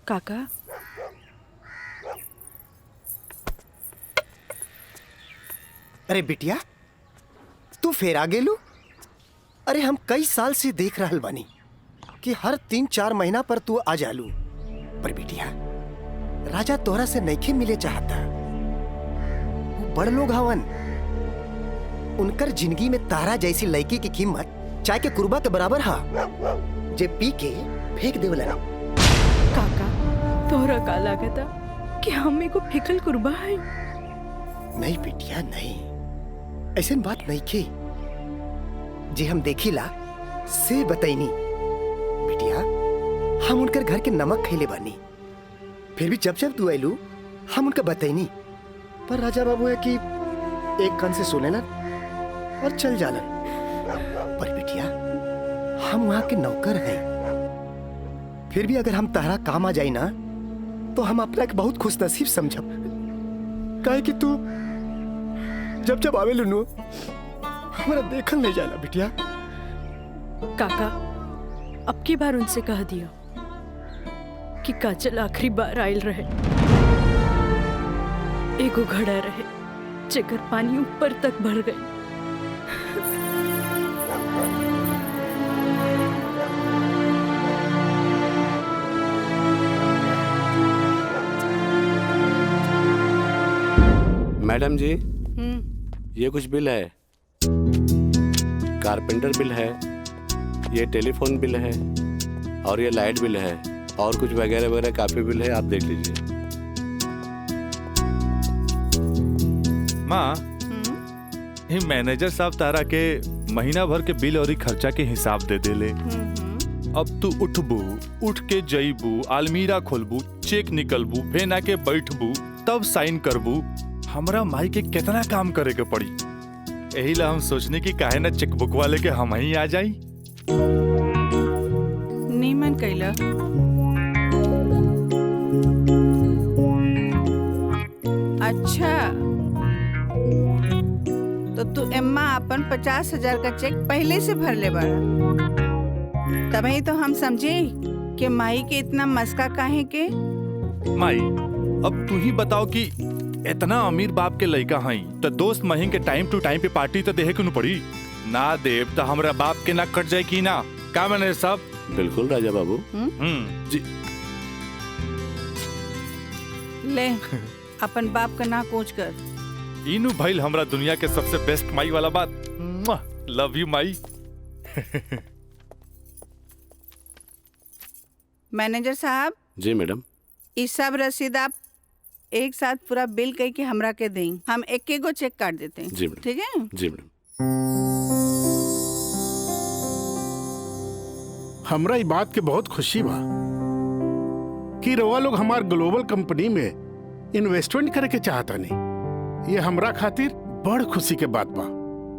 काका अरे बिटिया तू फिर आ गेलू? अरे हम कई साल से देख रहल बानी कि हर 3-4 महीना पर तू आ जालू। पर बिटिया राजा तोहरा से नइखे मिले चाहता। वो बड़ लोग हवन, उनकर जिंदगी में तारा जैसी लड़की की कीमत चाय के कुर्बा के बराबर हा, जे पी के फेंक देवला। काका तोहरा का लागता कि हमें को फेकल कुर्बा है? नहीं बिटिया नहीं, ऐसे बात नहीं की। जे हम देखिला से बताइनी बिटिया, हम उनकर घर के नमक खैले बानी। फिर भी जब जब तू आइलू हम उनका बताइनी, पर राजा बाबू है कि एक कान से सुनेलन और चल जालन। पर बिटिया हम वहां के नौकर हैं, फिर भी अगर हम तारा काम आ जाई ना तो हम अपना एक बहुत खुश नसीब समझब। काहे कि तू जब जब आवे लुनू हमारा देखल नहीं जाला बिटिया। काका अब की बार उनसे कह दियो कि काजल आखिरी बार आयल रहे, एगो घड़ा रहे जेकर पानी ऊपर तक भर गई। मैडम जी ये कुछ बिल है, कारपेंटर बिल है, ये टेलीफोन बिल है और ये लाइट बिल है और कुछ वगैरह वगैरह काफी बिल है, आप देख लीजिए। माँ ये मैनेजर साहब तारा के महीना भर के बिल और खर्चा के हिसाब दे देले। अब तू उठबू, उठ के जईबू, अलमीरा खोलबू, चेक निकलबू, फेन आके बैठबू, तब साइन करबू। हमरा माई के कितना काम करे के पड़ी। यही ला हम सोचने की काहे ना चेकबुक वाले के हम ही आ जाई। नीमन कैला। अच्छा तो तू एम्मा अपन 50,000 का चेक पहले से भर ले बाड़ा, तभी तो हम समझे कि माई के इतना मस्का काहे के माई अब तू ही बताओ कि इतना अमीर बाप के लड़का हई तो दोस्त महिम के टाइम टू टाइम पे पार्टी तो देहे क्यों पड़ी ना देव तो हमरा बाप के ना कट जाए की ना का मैंने सब। बिल्कुल राजा बाबू। जी ले अपन बाप का ना कोच कर। इनू भाई हमरा दुनिया के सबसे बेस्ट माई वाला बात। Love you Mai. मैनेजर साहब। जी मैडम। इस सब रसीद आप एक साथ पूरा बिल कह के हमरा के दें, हम एक एक गो चेक काट देते हैं। जी मैडम। ठीक है जी मैडम। हमरा ई बात के बहुत खुशी बा कि रउआ लोग हमार ग्लोबल कंपनी में इन्वेस्टमेंट करे के चाहता नहीं। ये हमरा खातिर बड़ खुशी के बात बा।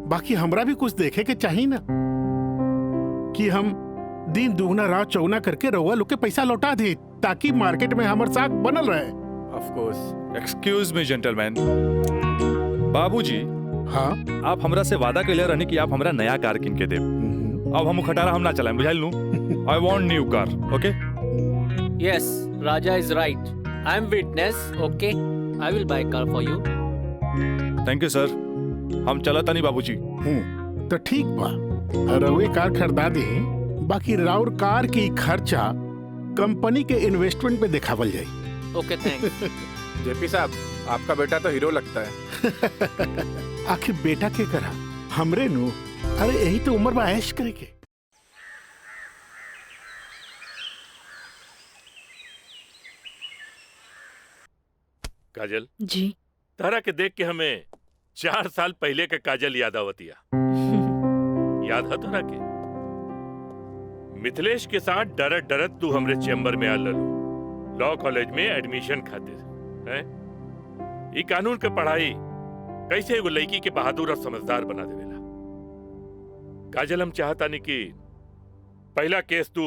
बाकी हमरा भी कुछ देखे के चाहिए ना कि हम दिन दुगना रात चौगुना करके रउआ लोग के पैसा लौटा दे ताकि मार्केट में हमार साख बनल रहे। Of course. Excuse me gentleman. बाबूजी। हाँ आप हमरा से वादा कैले रहनी कि आप हमरा नया कार किन के देब। अब हम खटारा हम ना चलाएं बुझाइल नु। I want new car. Okay Yes, Raja is right. I am witness. Okay, I will buy car for you. Thank you sir. हम चलता नहीं बाबूजी। तो ठीक बा रउए कार खरीदा दे। बाकी राउर कार की खर्चा कंपनी के इन्वेस्टमेंट पे दिखावल जाए। Okay, thanks. जेपी साहब आपका बेटा तो हीरो लगता है। आखिर बेटा के करा हमरे नु। अरे यही तो उम्र में ऐश करे के। काजल जी। तारा के देख के हमें 4 साल पहले का काजल याद आवतिया। याद है तारा के? मिथिलेश के साथ डरत डरत तू हमरे चेम्बर में आ ललू लॉ कॉलेज में एडमिशन खातिर हैं? ई कानून के पढ़ाई कैसे एगो लड़की के बहादुर और समझदार बना देवेला। काजल हम चाहता नहीं कि पहला केस तू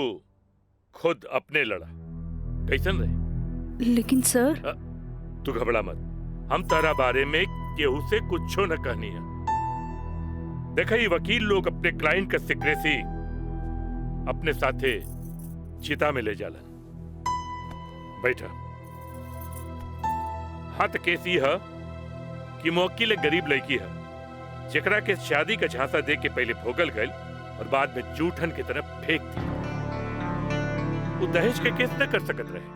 खुद अपने लड़ा। कैसन रहे? लेकिन सर। तू घबरा मत। हम तारा बारे में केहू से कुछो न कहनी है। देखा ये वकील लोग अपने क्लाइंट का सिक्रेसी अपने साथे चिता में ले जालन। बैठा। हाँ तो केस ये है कि मुवक्किल एक गरीब लड़की है जेकरा के शादी का झांसा दे के पहले भोगल गई और बाद में जूठन की तरफ फेंक दी। वो दहेज के केस न कर सकत रहे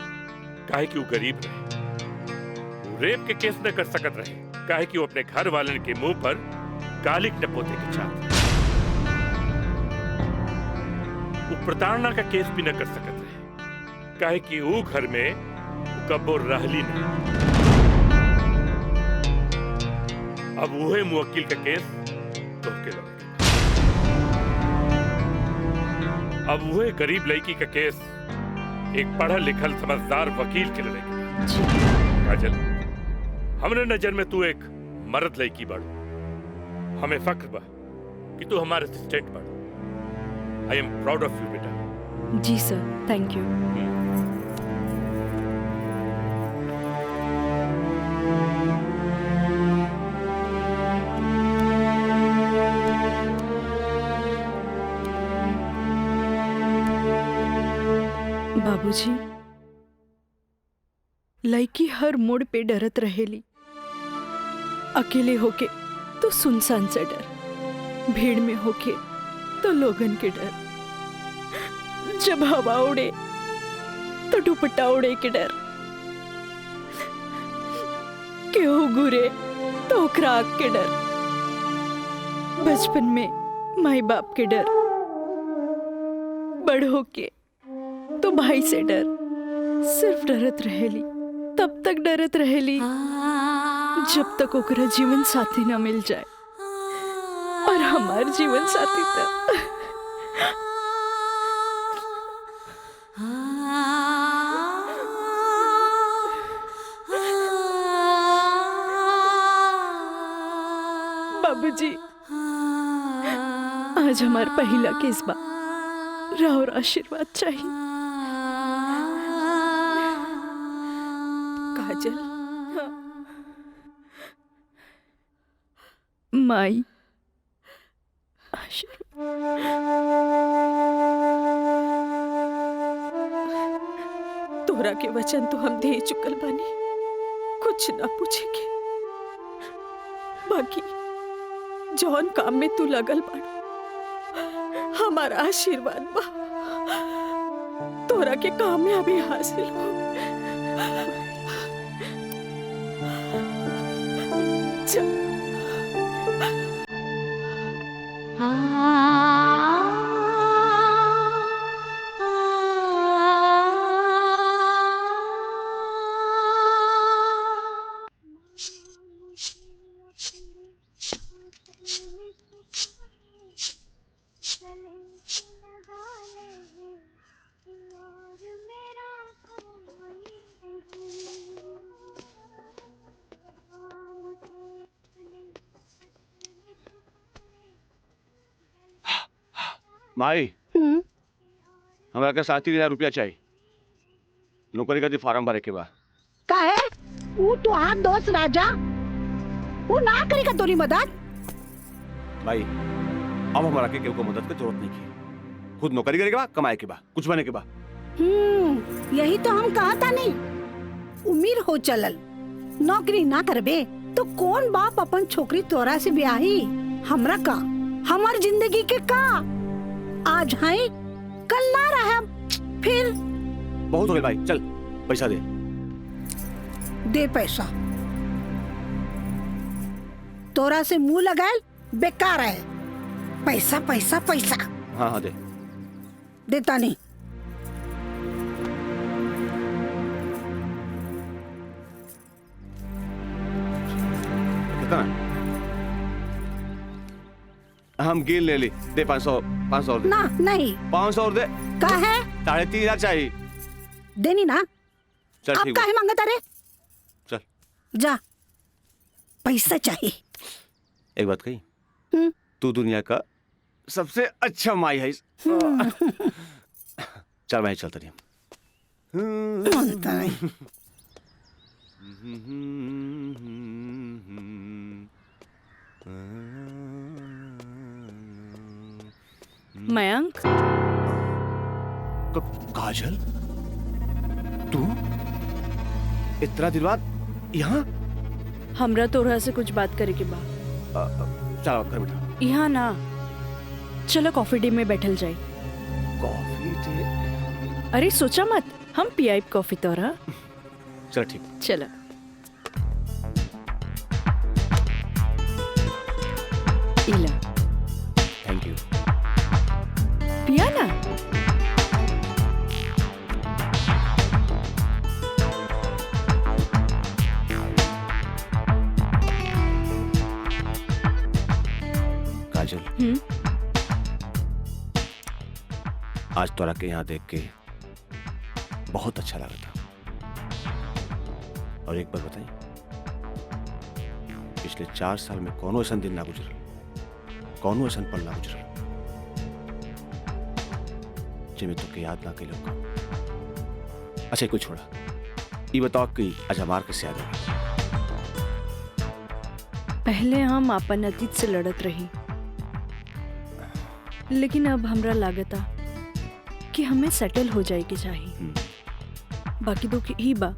काहे कि वो गरीब रहे। वो रेप के केस न कर सकत रहे काहे कि वो अपने घर वाले के मुंह पर कालिक न पोते के चाहते। वो प्रताड़ना का केस भी न कर सकत रहे काहे कि वो घर में कब्बो रहली नहीं। अब वही मुवक्किल का केस तो के लगे। अब वही गरीब लड़की का केस एक पढ़ा लिखल समझदार वकील के लड़ेगी। काजल, हमरे नजर में तू एक मर्द लड़की बाड़ू। हमें फख्र बा कि तू हमारे असिस्टेंट बाड़ू। आई एम प्राउड ऑफ यू बेटा। जी सर, थैंक यू। बाबूजी, लड़की हर मोड़ पे डरत रहेली। अकेले होके तो सुनसान से डर, भीड़ में होके तो लोगन के डर, जब हवा उड़े तो दुपट्टा उड़े के डर, केहू घुरे तो ओकरा आग के डर, बचपन में माई बाप के डर, बड़ होके तो भाई से डर। सिर्फ डरत रहेली, तब तक डरत रहेली जब तक ओकरा जीवन साथी न मिल जाए। और हमार जीवन साथी तो बाबूजी, आज हमार पहला केस बा, राउर आशीर्वाद चाहिए। काजल, माई तोहरा के वचन तो हम दे चुकल बानी, कुछ ना पूछेगे। बाकी जौन काम में तू लगल बाड़ा, हमारा आशीर्वाद बा तोहरा के कामयाबी हासिल हो। चल। माई हमरा के 7,000 रुपया चाहिए, नौकरी का फार्म भरे के बा। का है वो तो हाथ दोस्त राजा, वो ना करेगा तोरी मदद। भाई अब हमारा के केहू को मदद की जरूरत नहीं है, खुद नौकरी करे के बा, कमाए के बा, कुछ बने के बा। यही तो हम कहा था नहीं, उम्मीद हो चलल नौकरी ना करबे तो कौन बाप अपन छोकरी तोरा से ब्याही। हमरा का हमार जिंदगी के का आज है कल ना रहा, फिर बहुत हो गया भाई, चल पैसा दे। दे पैसा, तोरा से मुंह लगाए बेकार है। पैसा पैसा पैसा। हाँ हाँ दे। देता नहीं। कितना? हम गिन ले ली, दे 500 और दे। ना नहीं 500 और दे। का है 3,500 चाहिए। देनी ना। चल अब ठीक काहे मांगता रे? चल जा, पैसा चाहिए। एक बात कही, तू दुनिया का सबसे अच्छा माई है। चल मैं चलता नहीं। मयंक, काजल, तू इतना दिन बाद यहाँ? हमरा तोरा से कुछ बात करे के बा। चलो कर बेटा। यहाँ ना, चलो कॉफी डे में बैठल जाए। Coffee day? अरे सोचा मत, हम पियाई कॉफी तोरा। चल ठीक। चलो। इला। Thank you. पिया ना। काजल, आज तोरा के यहाँ देख के बहुत अच्छा लगा था। और एक बार बताई, पिछले 4 साल में कौनो ऐसा दिन ना गुजरल, कौनो ऐसा पल ना गुजरल जिसमें तो याद ना कैलो। अच्छा कुछ छोड़ा, ये बताओ कि आज हमार कैसे याद है? पहले हम अपन अतीत से लड़त रही, लेकिन अब हमरा लागता कि हमें सेटल हो जाए के चाहिए। बाकी तो ही बा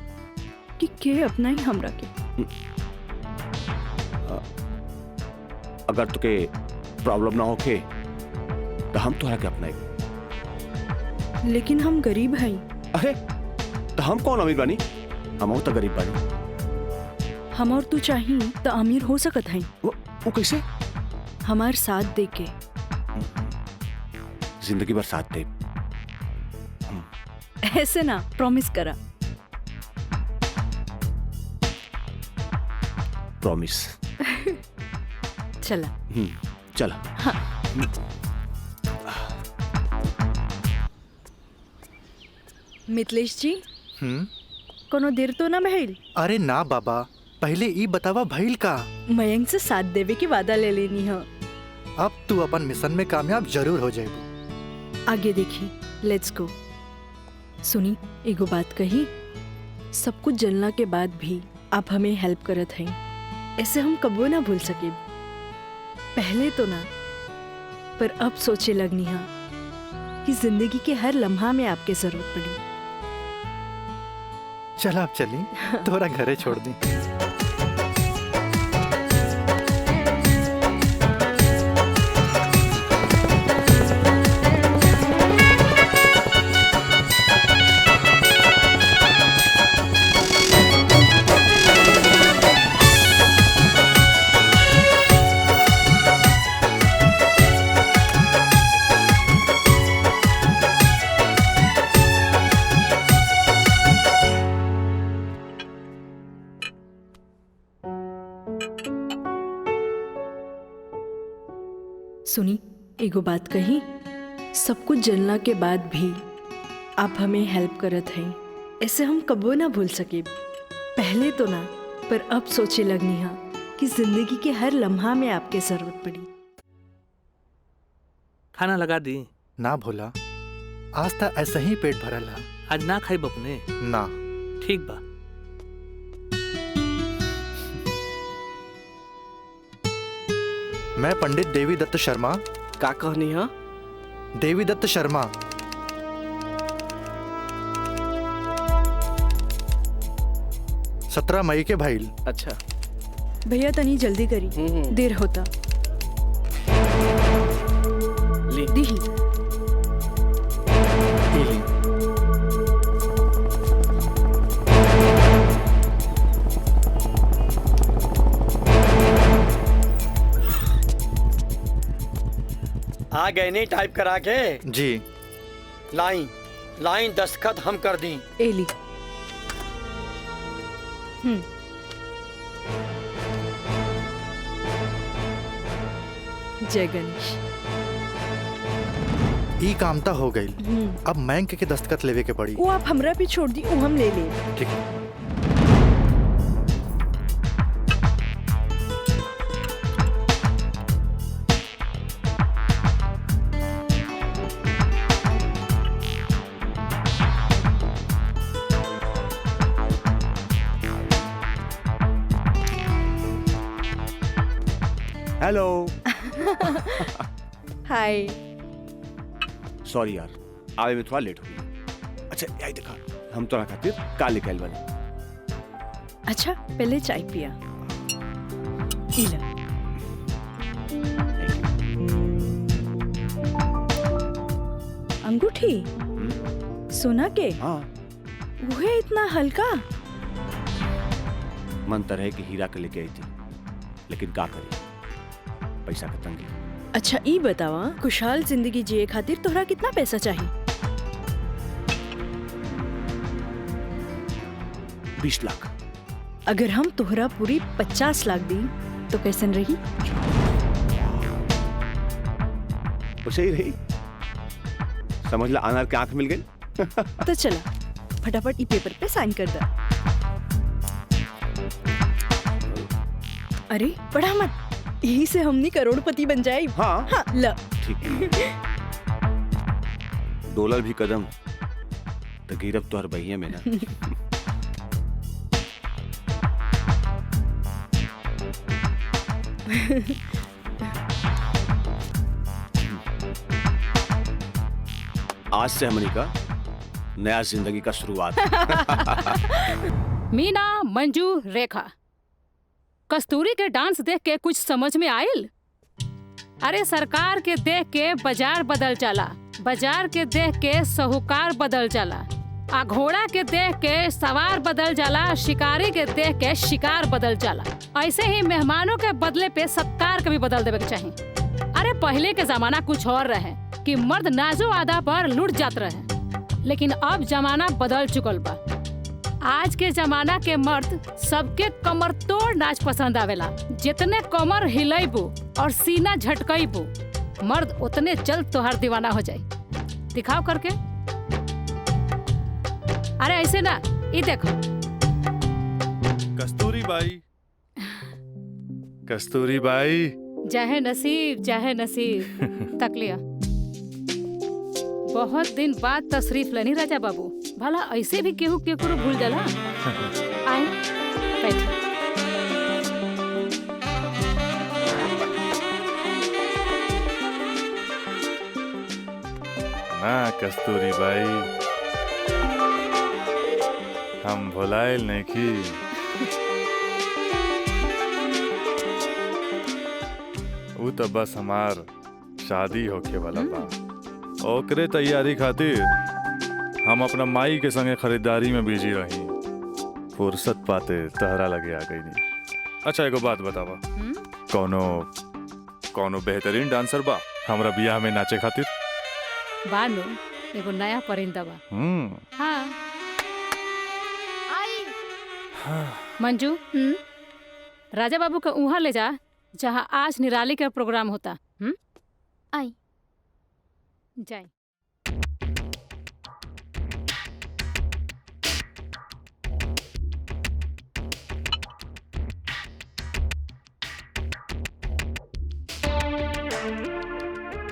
कि के अपना ही हमरा के। अगर तुके प्रॉब्लम ना होके तो हम तोहरा के अपनाए। लेकिन हम गरीब हैं। अरे तो हम कौन अमीर बानी? हम तो गरीब बानी। हम और तू चाहिए तो अमीर हो सकत हैं। वो कैसे? हमार साथ दे के। जिंदगी भर साथ दे। ऐसे ना, प्रॉमिस करा। प्रॉमिस। चला। चला। हाँ। मिथिलेश जी, कोनो देर तो ना भइल? अरे ना बाबा, पहले ई बतावा भइल का? मयंक से साथ देवे की वादा ले लेनी है। अब तू अपन मिशन में कामयाब जरूर हो जाएगी। आगे देखी, लेट्स गो। सुनी, एगो बात कही, सब कुछ जलना के बाद भी आप हमें हेल्प करत हैं, ऐसे हम कबो ना भूल सके। पहले तो ना, पर अब सोचे लगनी है कि जिंदगी के हर लम्हा में आपके जरूरत पड़ी। चल आप चली, तोरा घरे छोड़ दी। सुनी, एगो बात कही, सब कुछ जानला के बाद भी आप हमें हेल्प करत हैं, ऐसे हम कबो ना भूल सके। पहले तो ना, पर अब सोचे लगनी हा कि जिंदगी के हर लम्हा में आपके जरूरत पड़ी। खाना लगा दी? ना भोला, आज तक ऐसा ही पेट भरल है। आज ना खाई बपने? ना। ठीक बा। मैं पंडित देवी दत्त शर्मा। का कहनी है? देवी दत्त शर्मा। सत्रह मई के भाईल। अच्छा भैया तनी जल्दी करी, देर होता। दी आ गए नहीं टाइप करा के? जी। लाइन लाइन दस्तखत हम कर दी। एली। जय गणेश। ई कामता हो गई, अब बैंक के दस्तखत लेवे के पड़ी। वो आप हमरा पे छोड़ दी, वो हम ले ले। ठीक है। हेलो। हाय। सॉरी यार, आवे में थोड़ा लेट हो गया। अच्छा यही देखा, हम तोरा खातिर का लेके आइल बानी। अच्छा पहले चाय पिया। इला। अंगूठी सोना के? हाँ। वो है इतना हल्का? मन तो रहे कि हीरा के लेके आई थी, लेकिन का करी, पैसा का तंगी। अच्छा ई बतावा, खुशहाल जिंदगी जिए खातिर तोहरा कितना पैसा चाहिए? 20 लाख। अगर हम तोहरा पूरी 50 लाख दी तो कैसन रही? वैसे ही रही, समझ ला अनार के आंख मिल गई। तो चला फटाफट ई पेपर पे साइन कर दे। अरे पढ़ा मत, यही से हमनी करोड़पति बन जाए। हाँ, हाँ ल। ठीक है। डॉलर भी कदम तो गिरब तो हर बहिया में ना। आज से हमनी का नया जिंदगी का शुरुआत। मीना, मंजू, रेखा, कस्तूरी के डांस देख के कुछ समझ में आयल? अरे सरकार के देख के बाजार बदल जाला, बाजार के देख के साहूकार बदल जाला, आ घोड़ा के देख के सवार बदल जाला, शिकारी के देख के शिकार बदल जाला। ऐसे ही मेहमानों के बदले पे सत्कार के भी बदल देवे के चाहिए। अरे पहले के जमाना कुछ और रहे कि मर्द नाजो आदा पर लुट जात रहे, लेकिन अब जमाना बदल चुकल बा। आज के जमाना के मर्द सबके कमर तोड़ नाच पसंद आवेला। जितने कमर हिलैबू और सीना झटकैबू, मर्द उतने जल्द तोहार दीवाना हो जाए। दिखाओ करके। अरे ऐसे ना, ये देखो। कस्तूरी बाई, कस्तूरी बाई। चाहे नसीब, चाहे नसीब। तक लिया। बहुत दिन बाद तशरीफ लेनी राजा बाबू। भला ऐसे भी केहू केकरो भूल जाला? आए बैठे। ना कस्तूरी बाई, हम भुलाइल नहीं की। वो तो बस हमार शादी होके वाला बा। ओकरे तैयारी खातिर हम अपना माई के संगे खरीदारी में बिजी रही। फुर्सत पाते तहरा लगे आ गई नहीं। अच्छा एगो बात बतावा, कौनो बेहतरीन डांसर बा हमरा बियाह में नाचे खातिर? बानो एगो नया परिंदा बा। हाँ। मंजू, राजा बाबू का उहाँ ले जा जहाँ आज निराली का प्रोग्राम होता। आई जाए।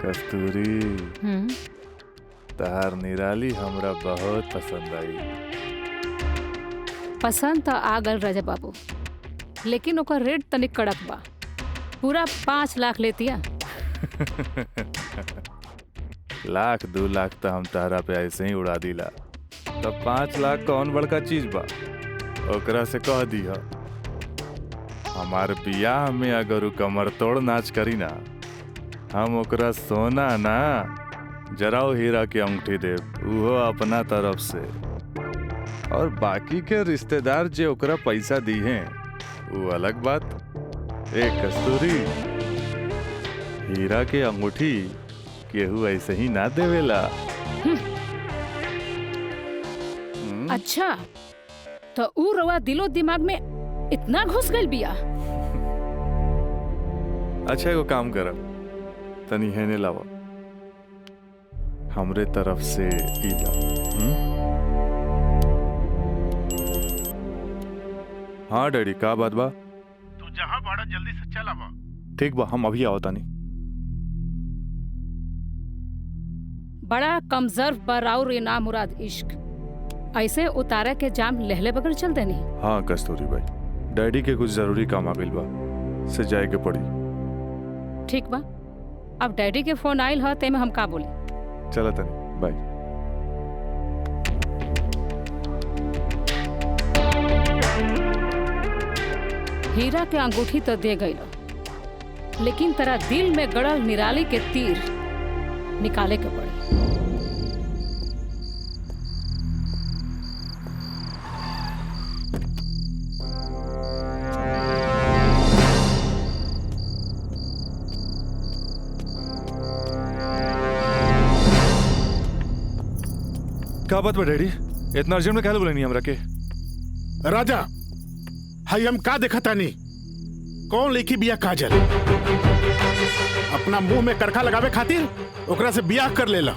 कस्तूरी, तहार निराली हमरा बहुत पसंद आई। पसंद तो आ गल राजा बाबू, लेकिन ओकर रेट तनिक कड़क बा। पूरा 5 लाख लेतिया। लाख 2 लाख तो हम तहरा पे ऐसे ही उड़ा दिला, तब 5 लाख कौन बड़का चीज बा? ओकरा से कह दिया हमार बियाह में अगर उ कमर तोड़ नाच करी ना, हम ओकरा सोना ना जराओ हीरा के अंगूठी दे, उहो अपना तरफ से। और बाकी के रिश्तेदार जे ओकरा पैसा दी हैं वो अलग बात। एक कस्तूरी, हीरा के अंगूठी केहू ऐसे ही ना देवेला। अच्छा, तो ऊ रवा दिलो दिमाग में इतना घुस गइल बिया। अच्छा एगो काम करब, तनी हेने लावा, हमरे तरफ से ई ला। हाँ डैडी, का बात बा? तू जहाँ बड़ा जल्दी से चल आवा। ठीक बा, हम अभी आओ तानी। बड़ा कमजोर बराउर ना मुराद इश्क, ऐसे उतारा के जाम लहले बगैर चल देनी। हाँ कस्तूरी भाई, डैडी के कुछ जरूरी काम आ गइल बा, से जाए के पड़ी। ठीक बा, अब डैडी के फोन आइल ह ते में हम का बोली। चला तनी, बाय। हीरा के अंगूठी तो दे गई, लेकिन तेरा दिल में गड़ल निराली के तीर निकाले के पड़ी। क्या बात बा डैडी, इतना अर्जेंट में क्या बोले नहीं हमरा के? राजा, हाई हम का देखा तानी? कौन लेकी बिया काजल? अपना मुंह में करखा लगावे खातिर ओकरा से बियाह कर लेला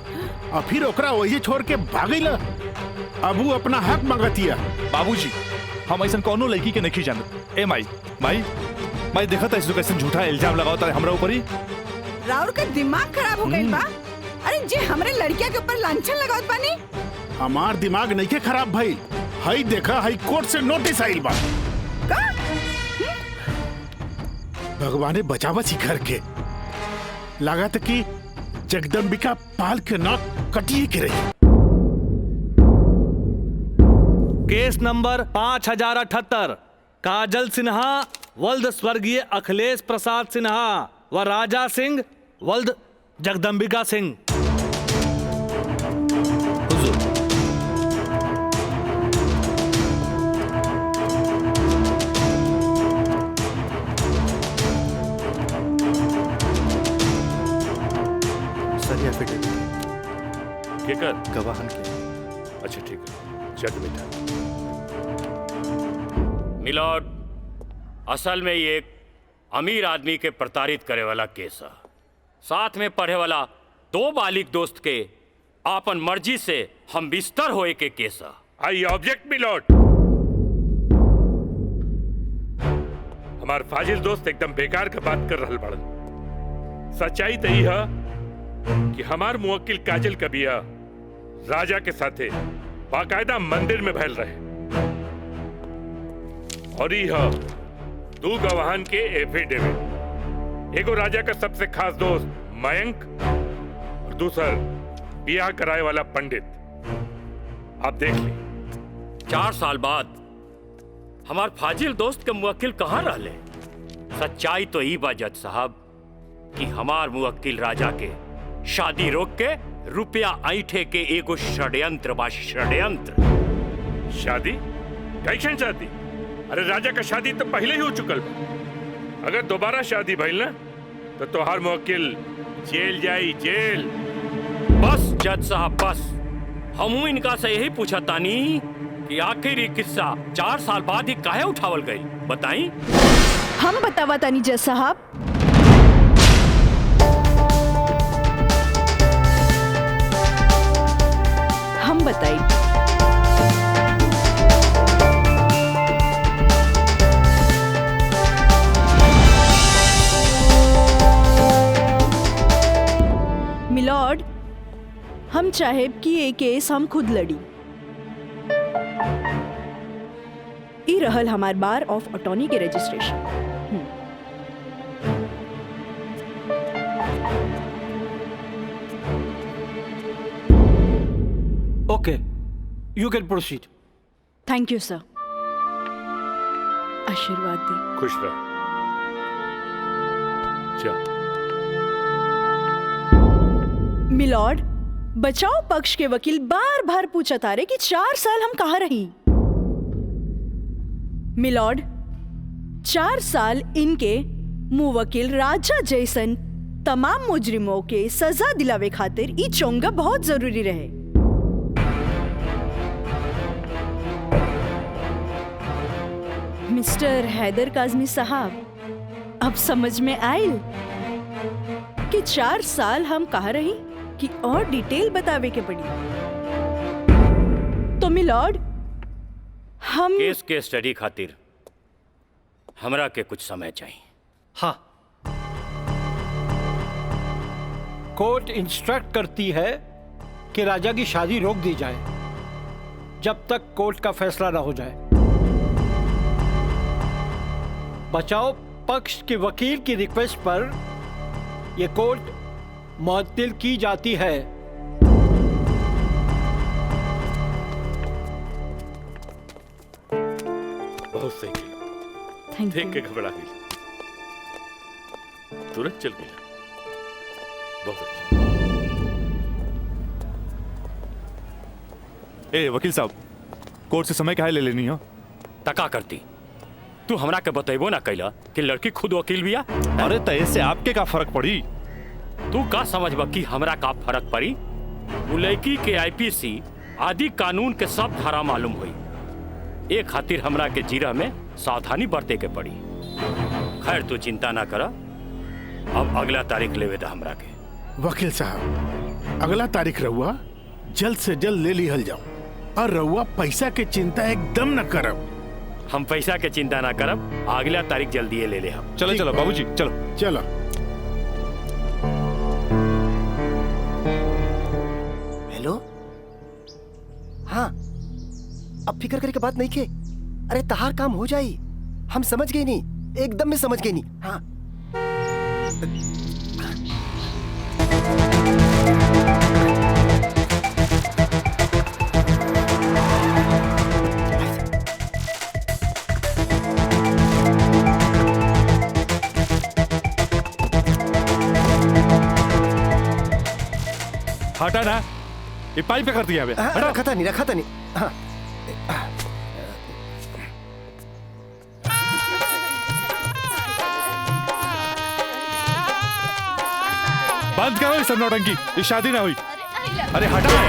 और फिर ओकरा वही छोड़ के भागीला। अब वो अपना हक मांगतिया। बाबूजी, हम ऐसा कौनो लड़की के नहीं जानत। ए माई देखा था कैसे झूठा इल्जाम लगाओ तारे हमरा ऊपर ही। राउर का दिमाग खराब हो गइल बा। अरे जे हमरे लड़किया के ऊपर लांछन लगावत बानी। हमार दिमाग नहीं के खराब भाई, हाई देखा हाई कोर्ट से नोटिस आइल बा। भगवाने बचावा सी घर के, लागत कि जगदम्बिका पाल के नाक कटिए के रही। केस नंबर 5078, काजल सिन्हा वल्द स्वर्गीय अखिलेश प्रसाद सिन्हा व राजा सिंह वल्द जगदम्बिका सिंह। केकर? गवाहन के। अच्छा ठीक है, चल बेटा। मिलॉर्ड, असल में ये एक अमीर आदमी के प्रताड़ित करे वाला केस है। साथ में पढ़े वाला 2 बालिग दोस्त के आपन मर्जी से हम बिस्तर होए के केस है। I object milord. हमार फाजिल दोस्त एकदम बेकार का बात कर रहल बड़न। सच्चाई तो यह है कि हमार मुवक्किल काजल का बियाह राजा के साथे बाकायदा मंदिर में भैल रहे, और यह 2 गवाहन के एफिडेविट, एगो राजा का सबसे खास दोस्त मयंक और दूसर बियाह कराए वाला पंडित। आप देख ली, 4 साल बाद हमार फाजिल दोस्त के मुवक्किल कहाँ रहले? सच्चाई तो ई बा जज साहब कि हमार मुवक्किल राजा के शादी रोक के रुपया ऐठे के एगो षड्यंत्र बा, षड्यंत्र। शादी? कैसन शादी? अरे राजा का शादी तो पहले ही हो चुकल बा। अगर दोबारा शादी भइल ना तो तोहार मुवक्किल जेल जाई, जेल। बस जज साहब बस, हमू इनका से यही पूछा तानी कि आखिर ये किस्सा 4 साल बाद ही काहे उठावल गई, बताई? हम बतावा तानी जज साहब। हम बताई। मिलॉर्ड, हम चाहे कि ये केस हम खुद लड़ी। ई रहल हमार बार ऑफ अटॉर्नी के registration. Okay, you can proceed. Thank you sir. आशीर्वाद दी। खुश रह। चल। मिलॉर्ड, बचाव पक्ष के वकील बार बार पूछा तारे कि 4 साल हम कहाँ रही। मिलॉर्ड, 4 साल इनके मुवक्किल राजा जैसन तमाम मुजरिमों के सजा दिलावे खातिर ई चोंगा बहुत जरूरी रहे। मिस्टर हैदर काज़मी साहब, अब समझ में आयल कि 4 साल हम कहाँ रही कि और डिटेल बतावे के पड़ी। तो मिलॉर्ड, हम केस के स्टडी खातिर हमरा के कुछ समय चाहिए। हाँ, कोर्ट इंस्ट्रक्ट करती है कि राजा की शादी रोक दी जाए जब तक कोर्ट का फैसला ना हो जाए। बचाव पक्ष के वकील की रिक्वेस्ट पर यह कोर्ट मुअत्तिल की जाती है। बहुत सही किया। देख के घबरा गई, तुरंत चल गया। बहुत अच्छा। ए वकील साहब, कोर्ट से समय काहे ले लेनी हो? तका करती तू हमरा के बतेबो ना कैला कि लड़की खुद वकील बिया। अरे तय से आपके का फर्क पड़ी? तू का समझबा कि हमरा का फर्क पड़ी? वो लड़की के आईपीसी आदि कानून के सब धारा मालूम हुई। एक खातिर हमरा के जीरा में सावधानी बरते के पड़ी। खैर तू चिंता ना करा, अब अगला तारीख लेवे दा हमरा के। वकील साहब, अगला तारीख रहुआ जल्द से जल्द ले लिहल जाओ, और रहुआ पैसा के चिंता एकदम न करब। हम पैसा के चिंता ना करब, अगला तारीख जल्दी ले ले हम। चलो चलो बाबूजी, चलो चलो। हेलो, हाँ, अब फिक्र करे के बात नहीं के। अरे तहार काम हो जाई, हम समझ गए नहीं, एकदम में समझ गए नहीं। हाँ, हटा ना, ये पाइप पे कर दिया बे। रखा था नहीं। हाँ। बंद करो ये सब नौटंकी, ये शादी ना हुई। अरे हटा यार,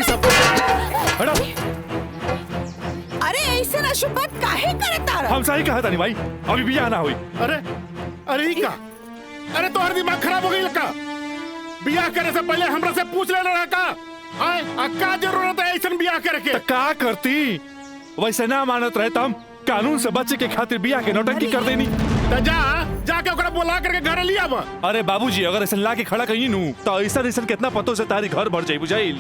सब हटा। अरे ऐसे ना शुभ बात काहे करे तारा? हम सही कहा था नहीं भाई, अभी भी ना हुई। अरे ही का? अरे तो हर दिमाग खराब हो गई लगा। बियाह करे से पहले हमरा से पूछ लेना रहा का? का जरूरत है ऐसा बियाह करे के? का करती? वैसे ना मानत रहे तम कानून से बचे के खातिर बियाह के नौटंकी कर देनी। तो जाके ओकरा बुला करके घर लिया बा। अरे बाबूजी, अगर ऐसा ला के खड़ा कहीं नू तो ऐसा कितना पतों से तारी घर भर जाई बुझाइल।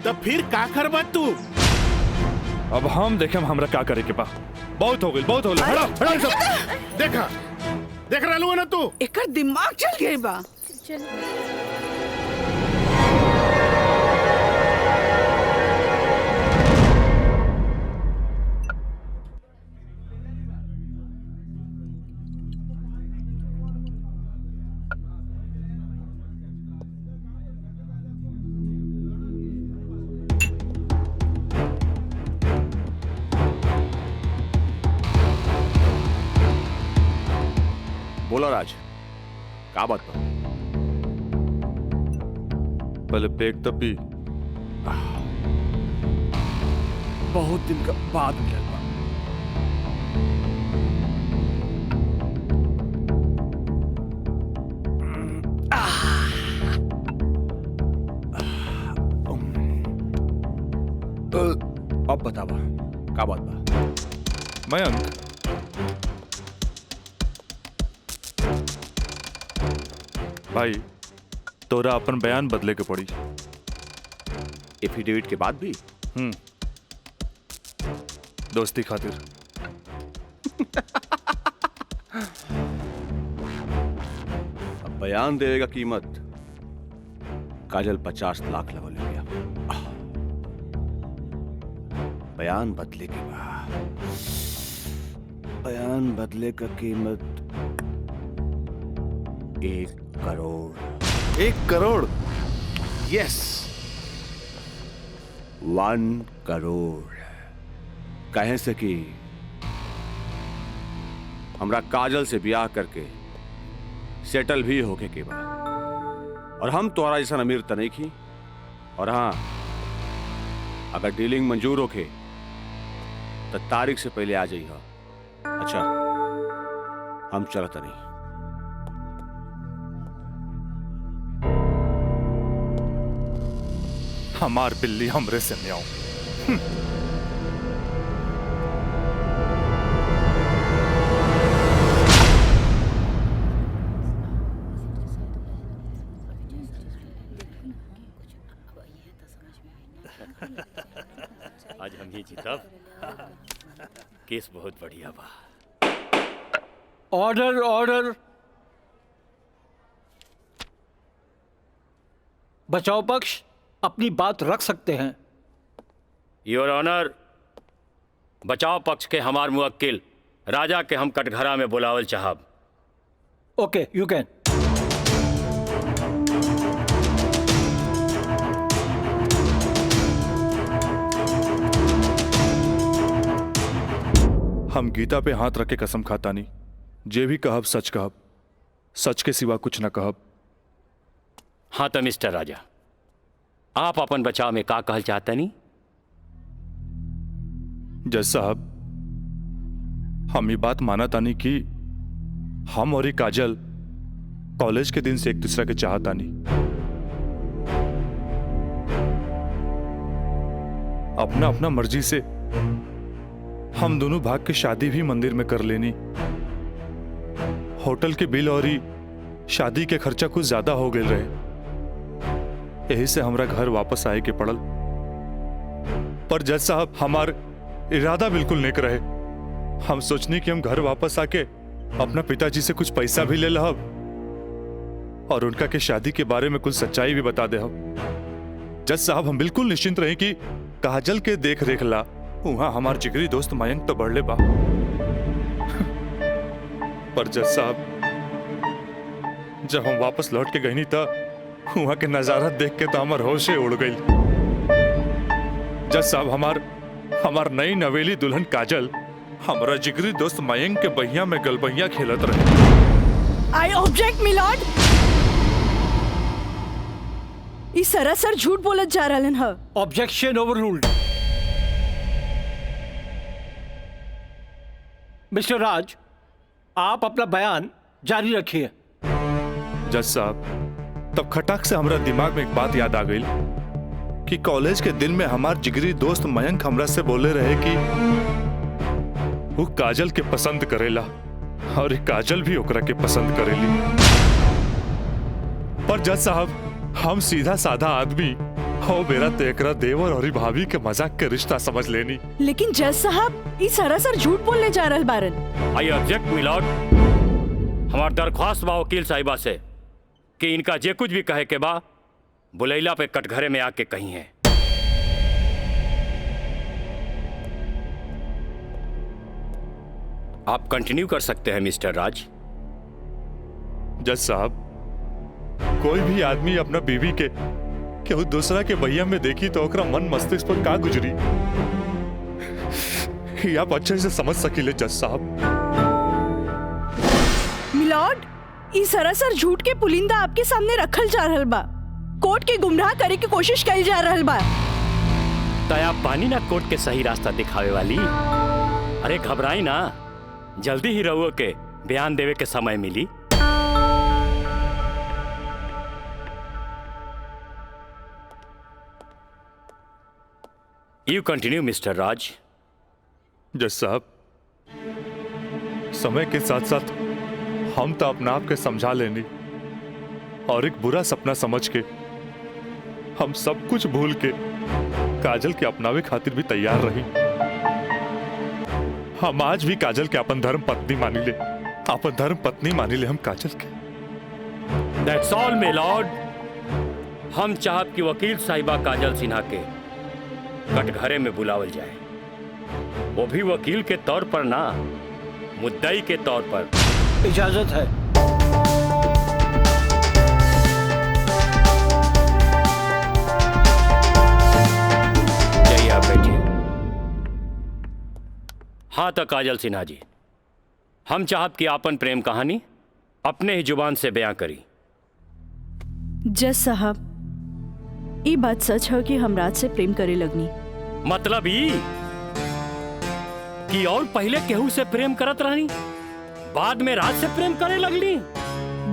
तो फिर का करबा तू? अब हम देखें हमरा का करे के बा। बहुत हो गई, बहुत हो गई। हटा सब। देखा देख रहलू ना तू? एकर दिमाग चल गई बा। बोलो राज, का बात बा? पहले पेट तो पी। बहुत दिन का बाद मिलल बा। अब बतावा का बात बा? मयंक, भाई तोरा अपन बयान बदले के पड़ी। एफिडेविट के बाद भी? दोस्ती खातिर। अब बयान देने का कीमत काजल 50 लाख लगो ले गया। बयान बदले के बाद बयान बदले का कीमत 1 करोड़। 1 करोड़? यस, 1 करोड़। कहे से कि हमरा काजल से ब्याह करके सेटल भी होके के बाद, और हम तोहरा जैसा अमीर त नहीं की। और हाँ, अगर डीलिंग मंजूर होके तो तारीख से पहले आ जाइए। अच्छा, हम चलत नहीं। हमार बिल्ली हमरे से म्याऊं। आज हम ही जीतब। केस बहुत बढ़िया बा। Order order. बचाव पक्ष अपनी बात रख सकते हैं। योर ऑनर, बचाव पक्ष के हमार मुवक्किल राजा के हम कटघरा में बुलावल चाहब। ओके, यू कैन। हम गीता पे हाथ रख के कसम खाता नहीं, जे भी कहब सच कहब, सच के सिवा कुछ न कहब। हाँ तो मिस्टर राजा, आप अपन बचाव में का कहल चाहते नहीं? जज साहब, हम ये बात माना तानी कि हम और ये काजल कॉलेज के दिन से एक दूसरे के चाहता नहीं। अपना अपना मर्जी से हम दोनों भाग के शादी भी मंदिर में कर लेनी। होटल के बिल और ही शादी के खर्चा कुछ ज्यादा हो गए रहे, यही से हमरा घर वापस आए के पड़ल। पर जज साहब, हमार इरादा बिल्कुल नेक रहे। हम सोचनी कि हम घर वापस आके अपना पिताजी से कुछ पैसा भी ले लहब और उनका के शादी के बारे में कुछ सच्चाई भी बता दे। जज साहब, हम बिल्कुल निश्चिंत रहे कि काजल के देख रेख ला वहां हमार जिगरी दोस्त मयंक तो बढ़ले बा। पर जज साहब, जब हम वापस लौट के गई था वहां के नजारा देख के तो हमार होशे उड़ गई। जज साहब, हमार नई नवेली दुल्हन काजल हमारा जिगरी दोस्त मयंक के बहिया में गलबहिया खेलत रहे। I object milord. ई सरासर झूठ बोलत जा रहलन ह। Objection overruled. मिस्टर राज, आप अपना बयान जारी रखिए। जज साहब, तब खटाक से हमारा दिमाग में एक बात याद आ गई कि कॉलेज के दिन में हमार जिगरी दोस्त मयंक हमरा से बोले रहे कि वो काजल के पसंद करेला और काजल भी ओकरा के पसंद करेली। पर जज साहब, हम सीधा साधा आदमी हो मेरा तेकरा देवर और भाभी के मजाक के रिश्ता समझ लेनी। लेकिन जज साहब, ई सरासर झूठ बोलने जा रहल बारन। I object milord. हमार दरख्वास्त बा वकील साहिबा से कि इनका जे कुछ भी कहे के बा बुलैला पे कटघरे में आके कही है। आप कंटिन्यू कर सकते हैं मिस्टर राज। जज साहब, कोई भी आदमी अपना बीवी के केहू दूसरा के भैया में देखी तो ओकरा मन मस्तिष्क पर का गुजरी, ये आप अच्छे से समझ सकीले जज साहब। मिलॉर्ड, ई सरासर झूठ के पुलिंदा आपके सामने रखल जा रहल बा। कोर्ट के गुमराह करे की कोशिश कइल जा रहल बा। दया पानी ना कोर्ट के सही रास्ता दिखावे वाली। अरे घबराई ना, जल्दी ही रहुओ के बयान देवे के समय मिली। यू कंटिन्यू मिस्टर राज। जज साहब, समय के साथ साथ हम तो अपना आप के समझा लेनी और एक बुरा सपना समझ के हम सब कुछ भूल के काजल के अपनावे खातिर भी तैयार रही। हम आज भी काजल के अपन धर्म पत्नी मानी ले, अपन धर्म पत्नी मानी ले हम काजल के। That's all, my lord। हम चाहत कि वकील साहिबा काजल सिन्हा के कटघरे में बुलावल जाए, वो भी वकील के तौर पर ना, मुद्दई के तौर पर। इजाजत है। जाइए आप बैठिए। हाँ तो काजल सिन्हा जी, हम चाहत कि आपन प्रेम कहानी अपने ही जुबान से बयां करी। जज साहब, ये बात सच है कि हम रात से प्रेम करे लगनी। मतलब ई कि और पहले केहू से प्रेम करत रहनी, बाद में रात से प्रेम करे लगली?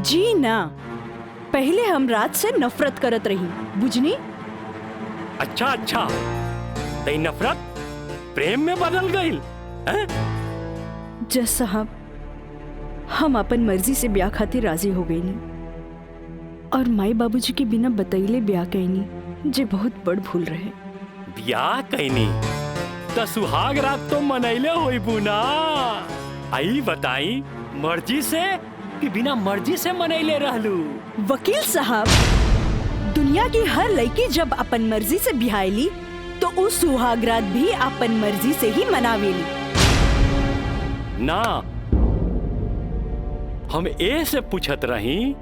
जी ना, पहले हम रात से नफरत करत रही, बुझनी? अच्छा अच्छा, तो नफरत प्रेम में बदल गई? जज साहब, हम अपन मर्जी से ब्याह खातिर राजी हो गई नी और माई बाबूजी के बिना बतैले ब्याह कैनी, जे बहुत बड़ भूल रहे। ब्याह कैनी तो सुहाग रात तो मनैले होई बुना। आई बताई, मर्जी से कि बिना मर्जी से मनैले रहलू? वकील साहब, दुनिया की हर लड़की जब अपन मर्जी से बिहाईली तो उस सुहाग रात भी अपन मर्जी से ही मनावेली। ना, हम ए से पूछत रही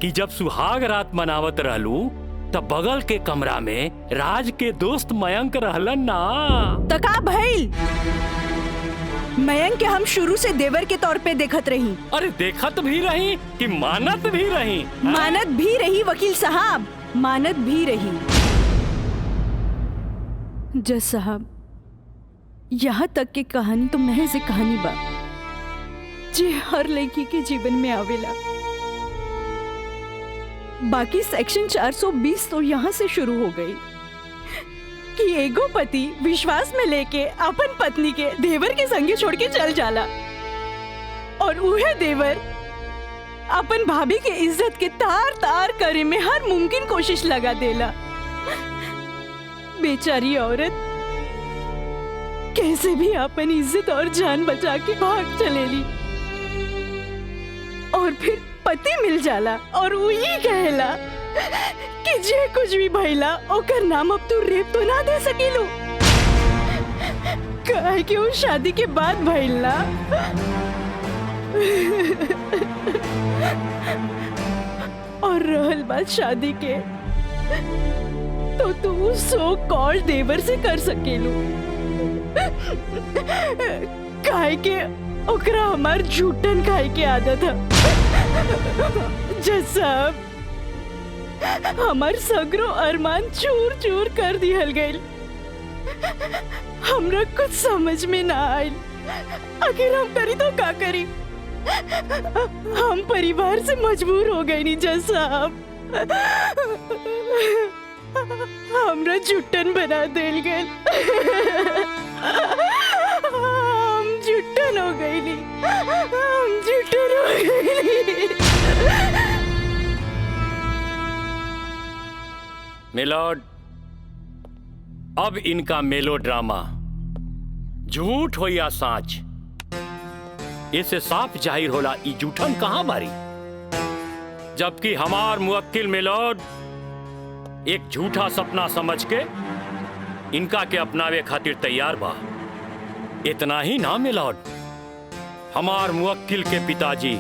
कि जब सुहाग रात मनावत रहलू तब बगल के कमरा में राज के दोस्त मयंक रहलन ना? तका भइल, मयंक के हम शुरू से देवर के तौर पे देखत रही। अरे देखत भी रही कि मानत भी रही? मानत भी रही वकील साहब, मानत भी रही। जज साहब, यहाँ तक की कहानी तो महज एक कहानी बा जे हर लड़की के जीवन में आवेला। बाकी सेक्शन 420 तो यहाँ से शुरू हो गई कि एगो पति विश्वास में लेके अपन पत्नी के देवर के संगे छोड़ के चल जाला और उहे देवर अपन भाभी के इज्जत के तार तार करे में हर मुमकिन कोशिश लगा देला। बेचारी औरत कैसे भी अपन इज्जत और जान बचा के भाग चलेली और फिर पति मिल जाला और वही कहला कि जे कुछ भी भइला ओकर नाम अब तू रेप तो ना दे सकीलू, काहे कि वो शादी के बाद भइला। और रहल बात शादी के, तो तू सो कॉल देवर से कर सकेलू, काहे के ओकरा हमार झूठन खाए के आदत है। जज साहब, हमार सगरो अरमान चूर चूर कर दिहल गइल। हमरा कुछ समझ में ना आइल, आखिर हम करी तो का करी? हम परिवार से मजबूर हो गए नी जज साहब, हमरा झुट्टन बना देल गइल। हम झुट्टन हो गई नी, हम झुट्टन हो गई। मिलॉर्ड, अब इनका मेलोड्रामा झूठ हो या साच, इससे साफ जाहिर होला ई झूठन कहां बारी। जबकि हमार मुवक्किल मिलॉर्ड एक झूठा सपना समझ के इनका के अपनावे खातिर तैयार बा। इतना ही ना मिलॉर्ड, हमार मुवक्किल के पिताजी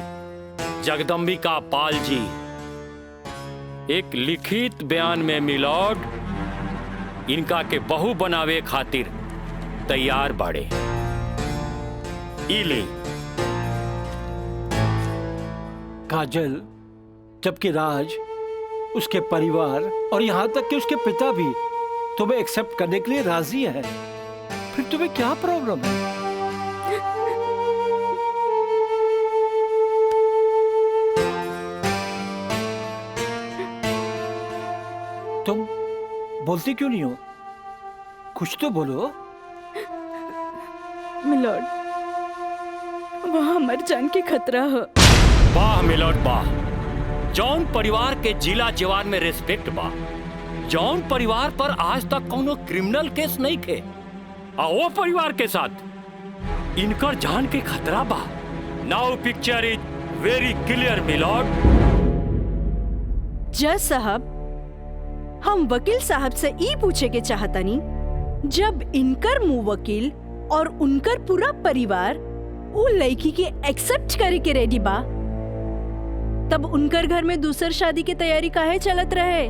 जगदम्बिका पाल जी एक लिखित बयान में मिलॉर्ड इनका के बहू बनावे खातिर तैयार बाड़े। इली काजल, जबकि राज, उसके परिवार और यहाँ तक कि उसके पिता भी तुम्हें एक्सेप्ट करने के लिए राजी है, फिर तुम्हें क्या प्रॉब्लम है? तुम बोलती क्यों नहीं हो? कुछ तो बोलो। मिलॉर्ड, वहाँ मर जान के खतरा है। वाह मिलॉर्ड वाह, जौन परिवार के जिला जवान में रिस्पेक्ट बा, जौन परिवार पर आज तक कोनो क्रिमिनल केस नहीं थे, आ वो परिवार के साथ इनकर जान के खतरा बा। Now picture is very clear milord. जज साहब, हम वकील साहब से ई पूछे के चाहतनी, जब इनकर मुंह वकील और उनकर पूरा परिवार वो लड़की के एक्सेप्ट करे के रेडी बा, तब उनकर घर में दूसर शादी की तैयारी काहे चलत रहे?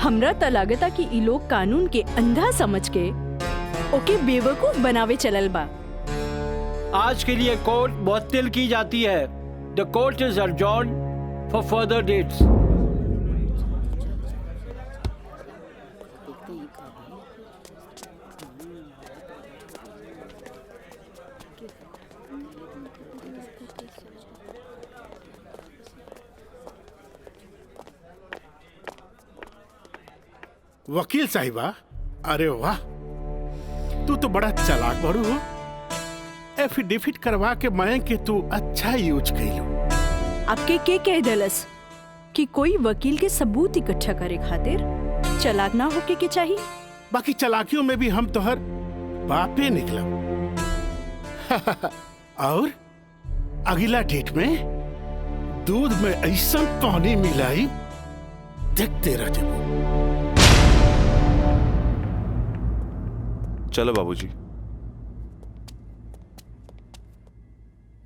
हमरा त लागता कि ई लोग कानून के अंधा समझ के ओके बेवकूफ बनावे चलल बा। आज के लिए कोर्ट मुअत्तल की जाती है। The court is adjourned for further dates. वकील साहिबा, अरे वाह, तू तो बड़ा चालाक बड़ू हो। एफिडेविट करवा के मैं के तू अच्छा यूज कैलू। आपके के कह दलस कि कोई वकील के सबूत इकट्ठा करे खातिर चालाक ना होके के चाहिए? बाकी चालाकियों में भी हम तोहर बापे निकला। और अगला डेट में दूध में ऐसा पानी मिलाई देखते रह जाओ। चलो बाबूजी।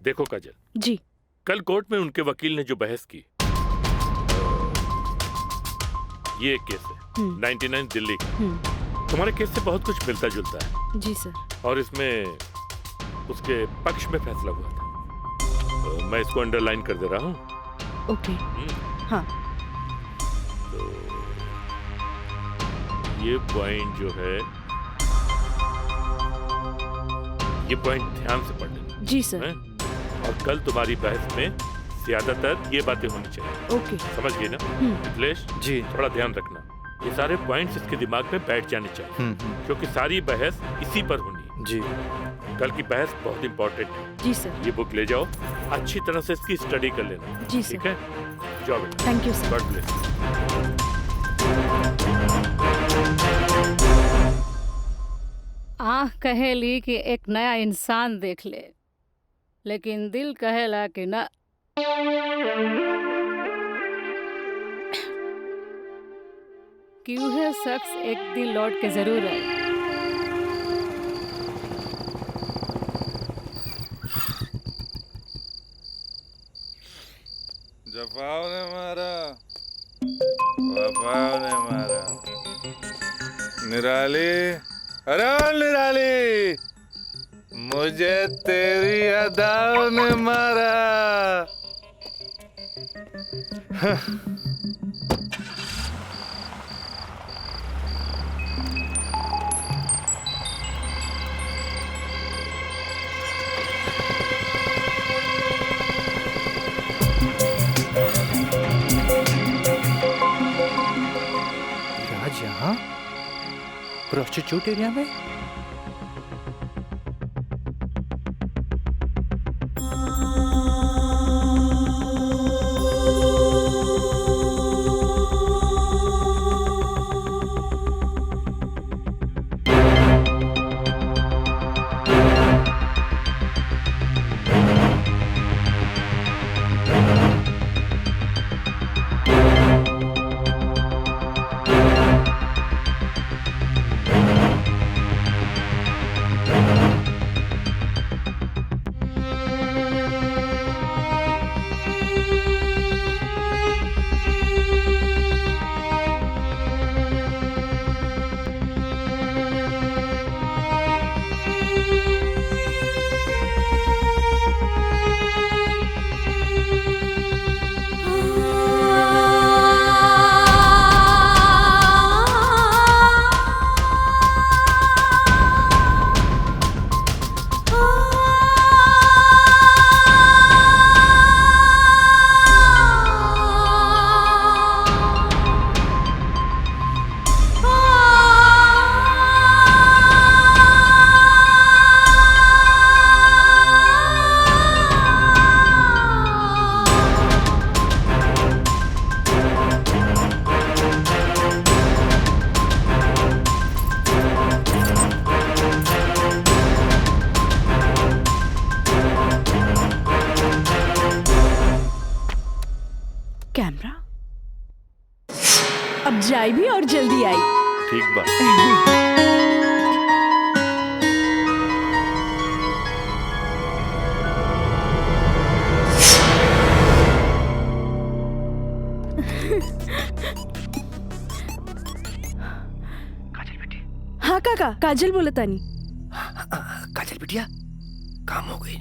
देखो काजल जी, कल कोर्ट में उनके वकील ने जो बहस की, ये एक केस है 99 दिल्ली का। तुम्हारे केस से बहुत कुछ मिलता जुलता है। जी सर। और इसमें उसके पक्ष में फैसला हुआ था। मैं इसको अंडरलाइन कर दे रहा हूँ। ओके। हाँ। तो ये पॉइंट जो है, ये पॉइंट ध्यान से पढ़ लेना। जी सर। और कल तुम्हारी बहस में ज्यादातर ये बातें होनी चाहिए। ओके। समझ गई ना मिथिलेश? जी। थोड़ा ध्यान रखना, ये सारे पॉइंट्स इसके दिमाग में बैठ जाने चाहिए, क्योंकि सारी बहस इसी पर होनी है। जी। कल की बहस बहुत इंपॉर्टेंट है। जी सर। ये बुक ले जाओ, अच्छी तरह से इसकी स्टडी कर लेना। जी सर। ठीक है, जाओ बेटा। Thank you sir. God bless. आँख कहेली कि एक नया इंसान देख ले, लेकिन दिल कहेला कि ना। कि वह शख्स एक दिन लौट के जरूर आए। जफाओ ने मारा, वफाओ ने मारा। निराली, अरे निराली, मुझे तेरी अदाओं ने मारा। राज यहाँ प्रोस्टिट्यूट एरिया में? कैमरा अब जाए भी और जल्दी आई। ठीक बा। हाँ काका, काजल बोलतानी। काजल बिटिया काम हो गई।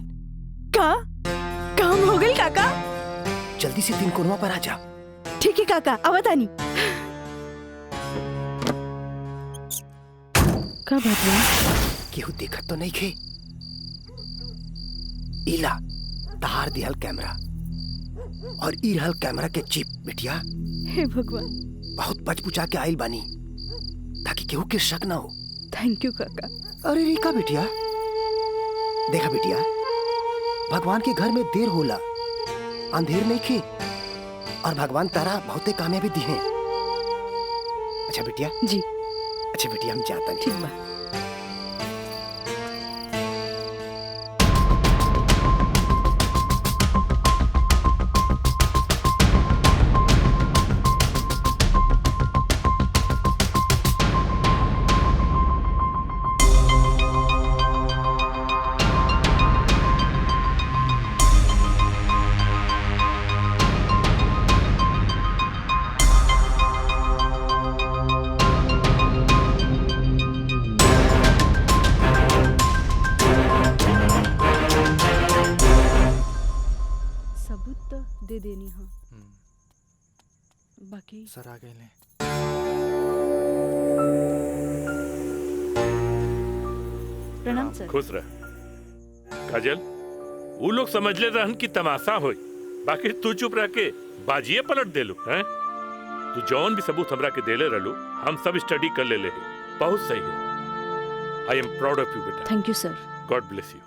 काम हो गई काका। जल्दी से 3 कोनवा पर आ जा। ठीक है काका, आवतानी। का बात है? केहू देखत तो नहीं खे। इला तार दिहल कैमरा और ई रहल कैमरा के चिप बिटिया। हे भगवान, बहुत बचबुचा के आइल बानी ताकि केहू के शक ना हो। थैंक यू काका। अरे रिका बिटिया, देखा बिटिया, भगवान के घर में देर होला, अंधेर नहीं खे, और भगवान तारा बहुते कामयाबी दी है। अच्छा बिटिया जी। अच्छा बिटिया, हम जाता हैं। ठीक बा। दे देनी। हाँ बाकी सर आ गए ले। प्रणाम सर। खुश रह काजल। वो लोग समझ ले रहन की तमाशा होई, बाकी तू चुप रह के बाजिए पलट दे लो हैं। तू जौन भी सबूत हमरा के देले रहलू, हम सब स्टडी कर ले बहुत सही है। I am proud of you बेटा। Thank you sir. God bless you.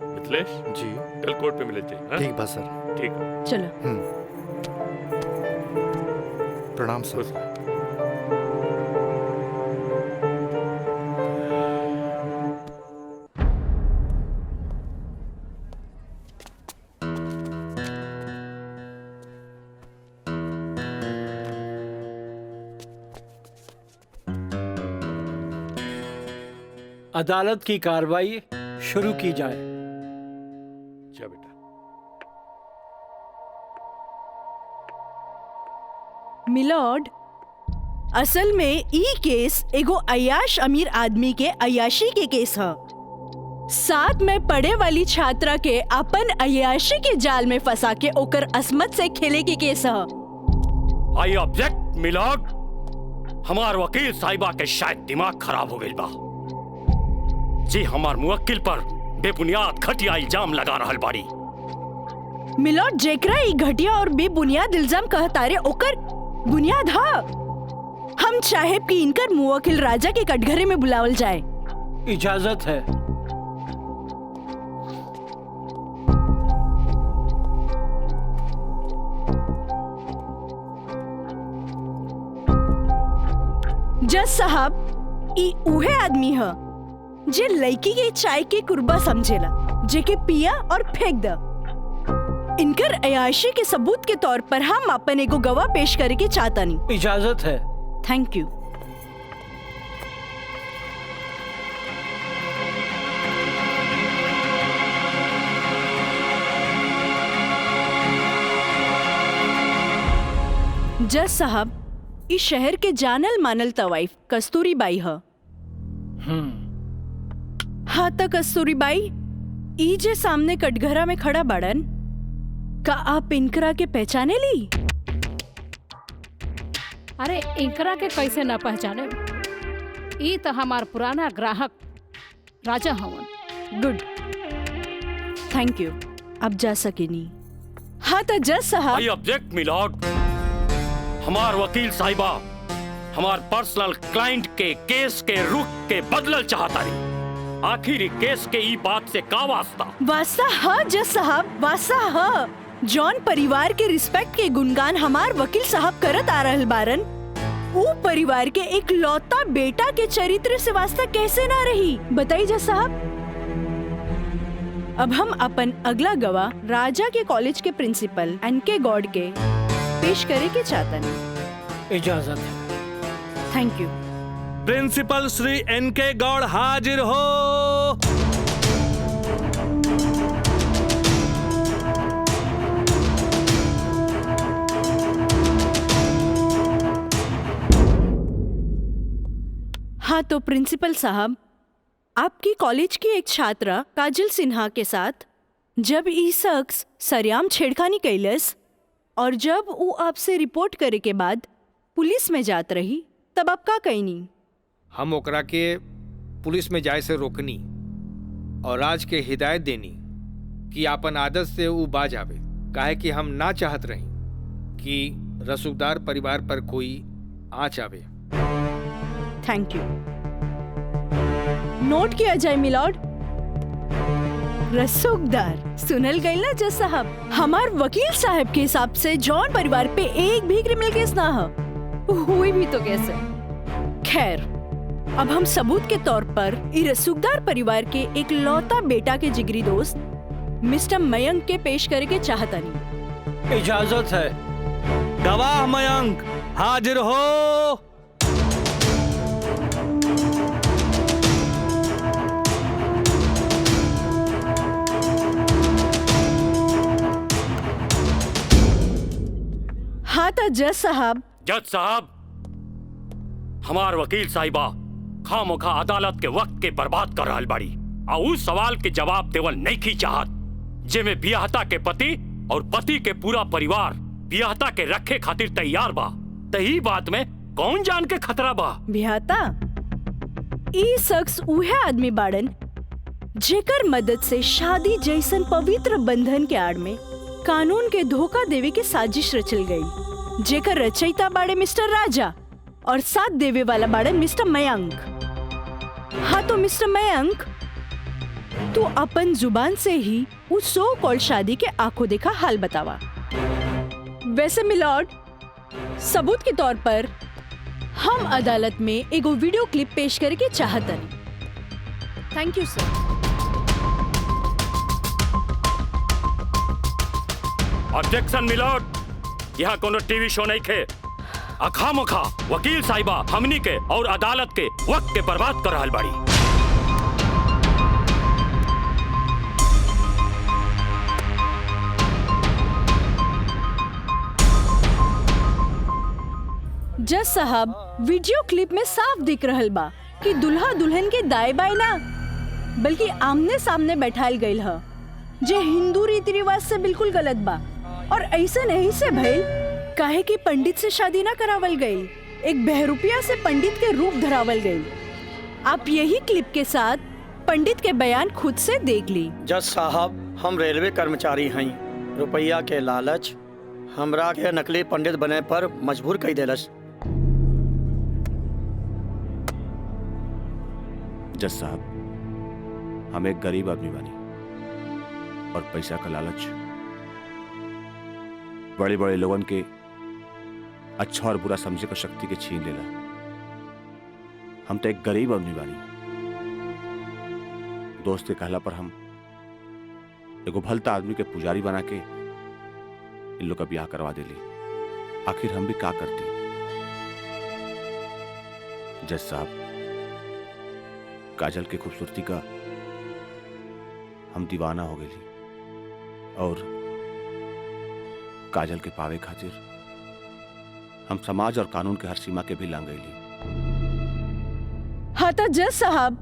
Mithilesh ji, कल कोर्ट पे मिले थे। ठीक बा सर। ठीक। चलो। प्रणाम सर। अदालत की कार्रवाई शुरू की जाए। जा बेटा। मिलॉर्ड, असल में ई केस एगो अय्याश अमीर आदमी के अय्याशी के केस है। साथ में पढ़े वाली छात्रा के अपन अय्याशी के जाल में फंसा के ओकर असमत से खेले के केस है। I object milord. हमार वकील साहिबा के शायद दिमाग खराब हो गई बा जी। हमार मुवक्किल पर बेबुनियाद घटिया इल्जाम लगा रहल बाड़ी। मिलॉर्ड, जेकरा ई घटिया और बेबुनियाद इल्जाम कहतारे ओकर बुनियाद हा। हम चाहे कि इनकर मुवक्किल राजा के कटघरे में बुलावल जाए। इजाजत है। जज साहब, ई उहे आदमी है जे लड़की के चाय के कुर्बा समझेला, जेके पिया और फेंक द। इनकर अयाशी के सबूत के तौर पर हम अपन एगो गवाह पेश करे के चाहतानी। इजाजत है। Thank you. जज साहब, इस शहर के जानल मानल तवाइफ कस्तूरी बाई है। हाँ तो कस्तूरी बाई, ई जे सामने कटघरा में खड़ा बाड़न, का आप इनकरा के पहचाने ली? अरे इनकरा के कैसे ना पहचाने? ई तो हमार पुराना ग्राहक राजा हवन। Good, thank you. अब जा सकेनी। हाँ तो जज साहब। I object milord. हमार वकील साहिबा हमार पर्सनल क्लाइंट के केस के रुख के बदलल चाहता रही। आखिर केस के ई बात से का वास्ता? वास्ता हाँ जज साहब, वास्ता हाँ। जॉन परिवार के रिस्पेक्ट के गुणगान हमार वकील साहब करत आ रहल बारन, वो परिवार के एक लौता बेटा के चरित्र से वास्ता कैसे ना रही? बताइए जज साहब। अब हम अपन अगला गवाह राजा के कॉलेज के प्रिंसिपल एनके गॉड के पेश करे के चाहता नहीं। इजाजत है। Thank you. प्रिंसिपल श्री एनके गौड़ हाजिर हो। हाँ तो प्रिंसिपल साहब, आपकी कॉलेज की एक छात्रा काजल सिन्हा के साथ जब ई शख्स सरेआम छेड़खानी कैलस और जब वो आपसे रिपोर्ट करे के बाद पुलिस में जात रही तब आप का कहनी? हम ओकरा के पुलिस में जाए से रोकनी और आज के हिदायत देनी कि आपन आदत से वो बाज आवे, काहे कि हम ना चाहत रही कि रसूखदार परिवार पर कोई आँच आवे। Thank you. नोट किया जाए मिलॉर्ड। रसूखदार सुनल गई ना जज साहब, हमार वकील साहब के हिसाब से जॉन परिवार पे एक भी क्रिमिनल केस ना है, हुई भी तो कैसे। खैर, अब हम सबूत के तौर पर इस रसूखदार परिवार के एक लौता बेटा के जिगरी दोस्त मिस्टर मयंक के पेश करे के चाहता नहीं। इजाजत है। गवाह मयंक हाजिर हो। हाँ तो जज साहब। जज साहब, हमार वकील साहिबा खामोखा अदालत के वक्त के बर्बाद कर रहल बाड़ी आ उस सवाल के जवाब देवल नहीं की चाहत जेमे बियाहता के पति और पति के पूरा परिवार बियाहता के रखे खातिर तैयार बा। तही बात में कौन जान के खतरा बा? बियाहता ई शख्स उहे आदमी बाड़न जेकर मदद से शादी जैसन पवित्र बंधन के आड़ में कानून के धोखा देवे के साजिश रचल गई, जेकर रचयिता बाड़े मिस्टर राजा और साथ देवे वाला बाड़े मिस्टर मयंक। हाँ तो मिस्टर मयंक, तू अपन जुबान से ही उस सो कॉल शादी के आंखों देखा हाल बतावा। वैसे मिलॉर्ड, सबूत के तौर पर हम अदालत में एगो वीडियो क्लिप पेश करे के चाहतन। Thank you sir. Objection milord, यहाँ कोनो टीवी शो नहीं खे। अखामोखा वकील साहिबा हमनी के और अदालत के वक्त के बर्बाद कर रहल बाड़ी। जज साहब, वीडियो क्लिप में साफ दिख रहल बा कि दुल्हा दुल्हन के दाएं बाएं ना बल्कि आमने सामने बैठाल गईल ह, जे हिंदू रीति रिवाज से बिल्कुल गलत बा। और ऐसे नहीं से भइल काहे कि पंडित से शादी ना करावल गई, एक बहरूपिया से पंडित के रूप धरावल गई। आप यही क्लिप के साथ पंडित के बयान खुद से देख ली। जज साहब, हम रेलवे कर्मचारी हैं, रुपया के लालच हमरा के नकली पंडित बने पर मजबूर कई देलस। जज साहब, हम एक गरीब आदमी बानी और पैसा का लालच बड़े बड़े लोगन के अच्छा और बुरा समझे का शक्ति के छीन लेला। हम तो एक गरीब आदमी बानी। दोस्त के कहला पर हम एगो भलता आदमी के पुजारी बना के इन लोग का ब्याह करवा देली। आखिर हम भी क्या करती? जज साहब, काजल की खूबसूरती का हम दीवाना हो गई और काजल के पावे खातिर हम समाज और कानून के हर सीमा के भी लांग गईली। हाँ तो जज साहब,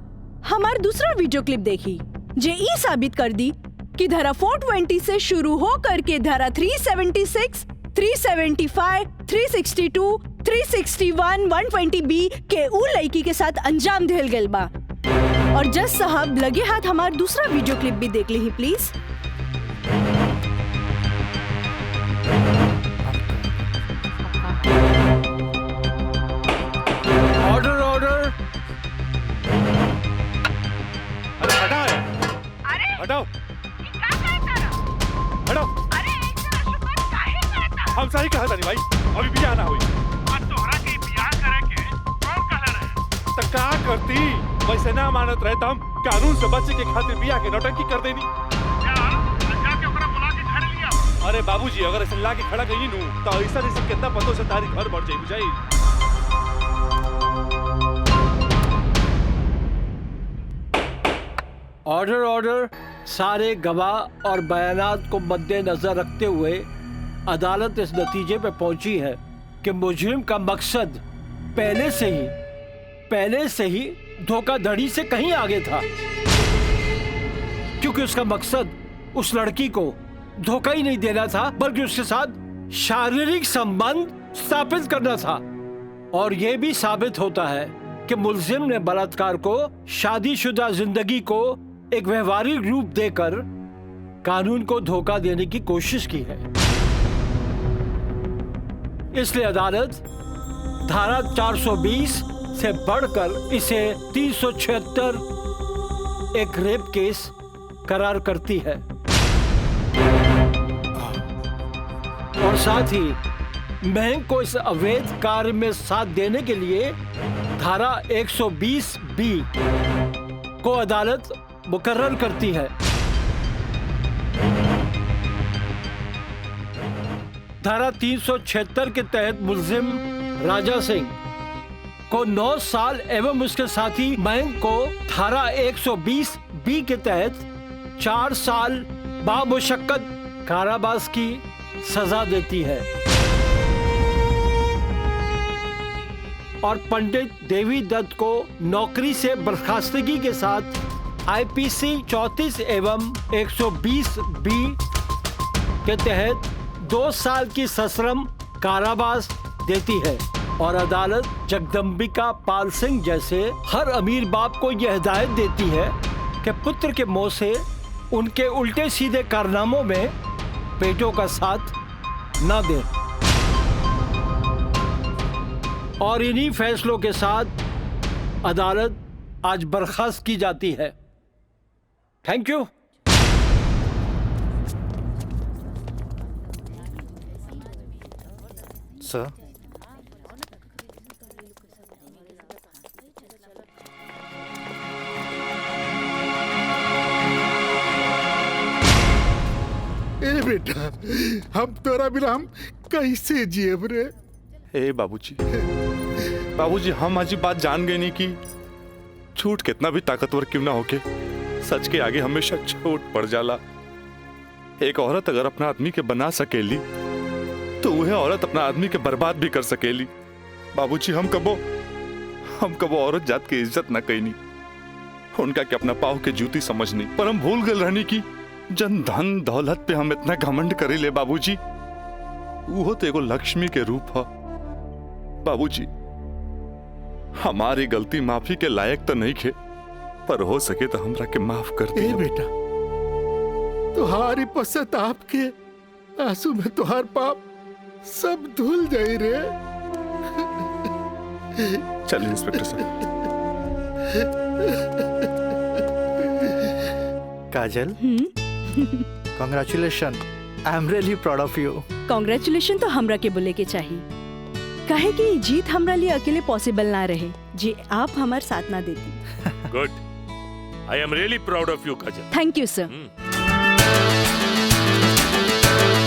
हमार दूसरा वीडियो क्लिप देखी जे ई साबित कर दी कि धारा 420 से शुरू हो करके धारा 376, 375, 362, 361, 120B के उ लड़की के साथ अंजाम दिल गल बा। और जज साहब, लगे हाथ हमार दूसरा वीडियो क्लिप भी देख ली प्लीज। Order order. अरे हटाओ, हटाओ, हटाओ। हम सही कहा था नहीं भाई, अभी बियाह ना हुई। तोहरा के बियाह करे के कौन कहले रहे? तो का करती? वैसे ना मानत रहे तो हम कानून से बचे के खातिर बियाह के नौटंकी कर देनी। अरे अरे बाबूजी अगर ऐसे ला के खड़ा कहीं नू तो ऐसा नहीं कितना पतों से तारी घर बढ़ जाए बुझाई। Order order. सारे गवाह और बयानात को मद्देनजर रखते हुए अदालत इस नतीजे पे पहुंची है कि मुजरिम का मकसद पहले से ही धोखाधड़ी से कहीं आगे था, क्योंकि उसका मकसद उस लड़की को धोखा ही नहीं देना था बल्कि उसके साथ शारीरिक संबंध स्थापित करना था। और यह भी साबित होता है कि मुलजिम ने बलात्कार को शादीशुदा जिंदगी को एक व्यवहारिक रूप देकर कानून को धोखा देने की कोशिश की है। इसलिए अदालत धारा 420 से बढ़कर इसे 376 एक रेप केस करार करती है और साथ ही महंग को इस अवैध कार्य में साथ देने के लिए धारा 120B को अदालत मुकर्रर करती है। धारा 376 के तहत मुलजिम राजा सिंह को 9 साल एवं उसके साथी महंग को धारा 120B के तहत 4 साल बामुशक्कत कारावास की सजा देती है और पंडित देवी दत्त को नौकरी से बर्खास्तगी के साथ IPC 34 एवं 120B के तहत 2 साल की सश्रम कारावास देती है और अदालत जगदम्बिका पाल सिंह जैसे हर अमीर बाप को यह हिदायत देती है कि पुत्र के मुंह से उनके उल्टे सीधे कारनामों में बेटों का साथ न दें। और इन्हीं फैसलों के साथ अदालत आज बर्खास्त की जाती है। Thank you. सर, ए बेटा, हम तोरा बिना हम कैसे जियब रे? ए बाबूजी हम आज बात जान गए नहीं कि झूठ कितना भी ताकतवर क्यों ना होके सच के आगे हमेशा छोट पड़ जाला। एक औरत अगर अपना आदमी के बना सकेली तो वह औरत अपना आदमी के बर्बाद भी कर सकेली। बाबूजी हम कबो औरत जात की इज्जत न कईनी, उनका के अपना पाव के जूती समझनी, पर हम भूल गए रहनी की जन धन दौलत पे हम इतना घमंड करे ले। बाबूजी वो तो एगो लक्ष्मी के रूप है। बाबूजी हमारी गलती माफी के लायक तो नहीं खे, पर हो सके तो हमरा के माफ कर दिए। बेटा, तुम्हारी पश्चाताप के आंसू में तुम्हार पाप सब धुल जाए रे। चलिए इंस्पेक्टर साहब। Kajal, congratulation, I am really proud of you. Congratulation तो हमरा के बोले के चाहिए, काहे कि जीत हमरा लिए अकेले पॉसिबल ना रहे जी आप हमार साथ ना देती। Good, I am really proud of you Kajal. Thank you sir.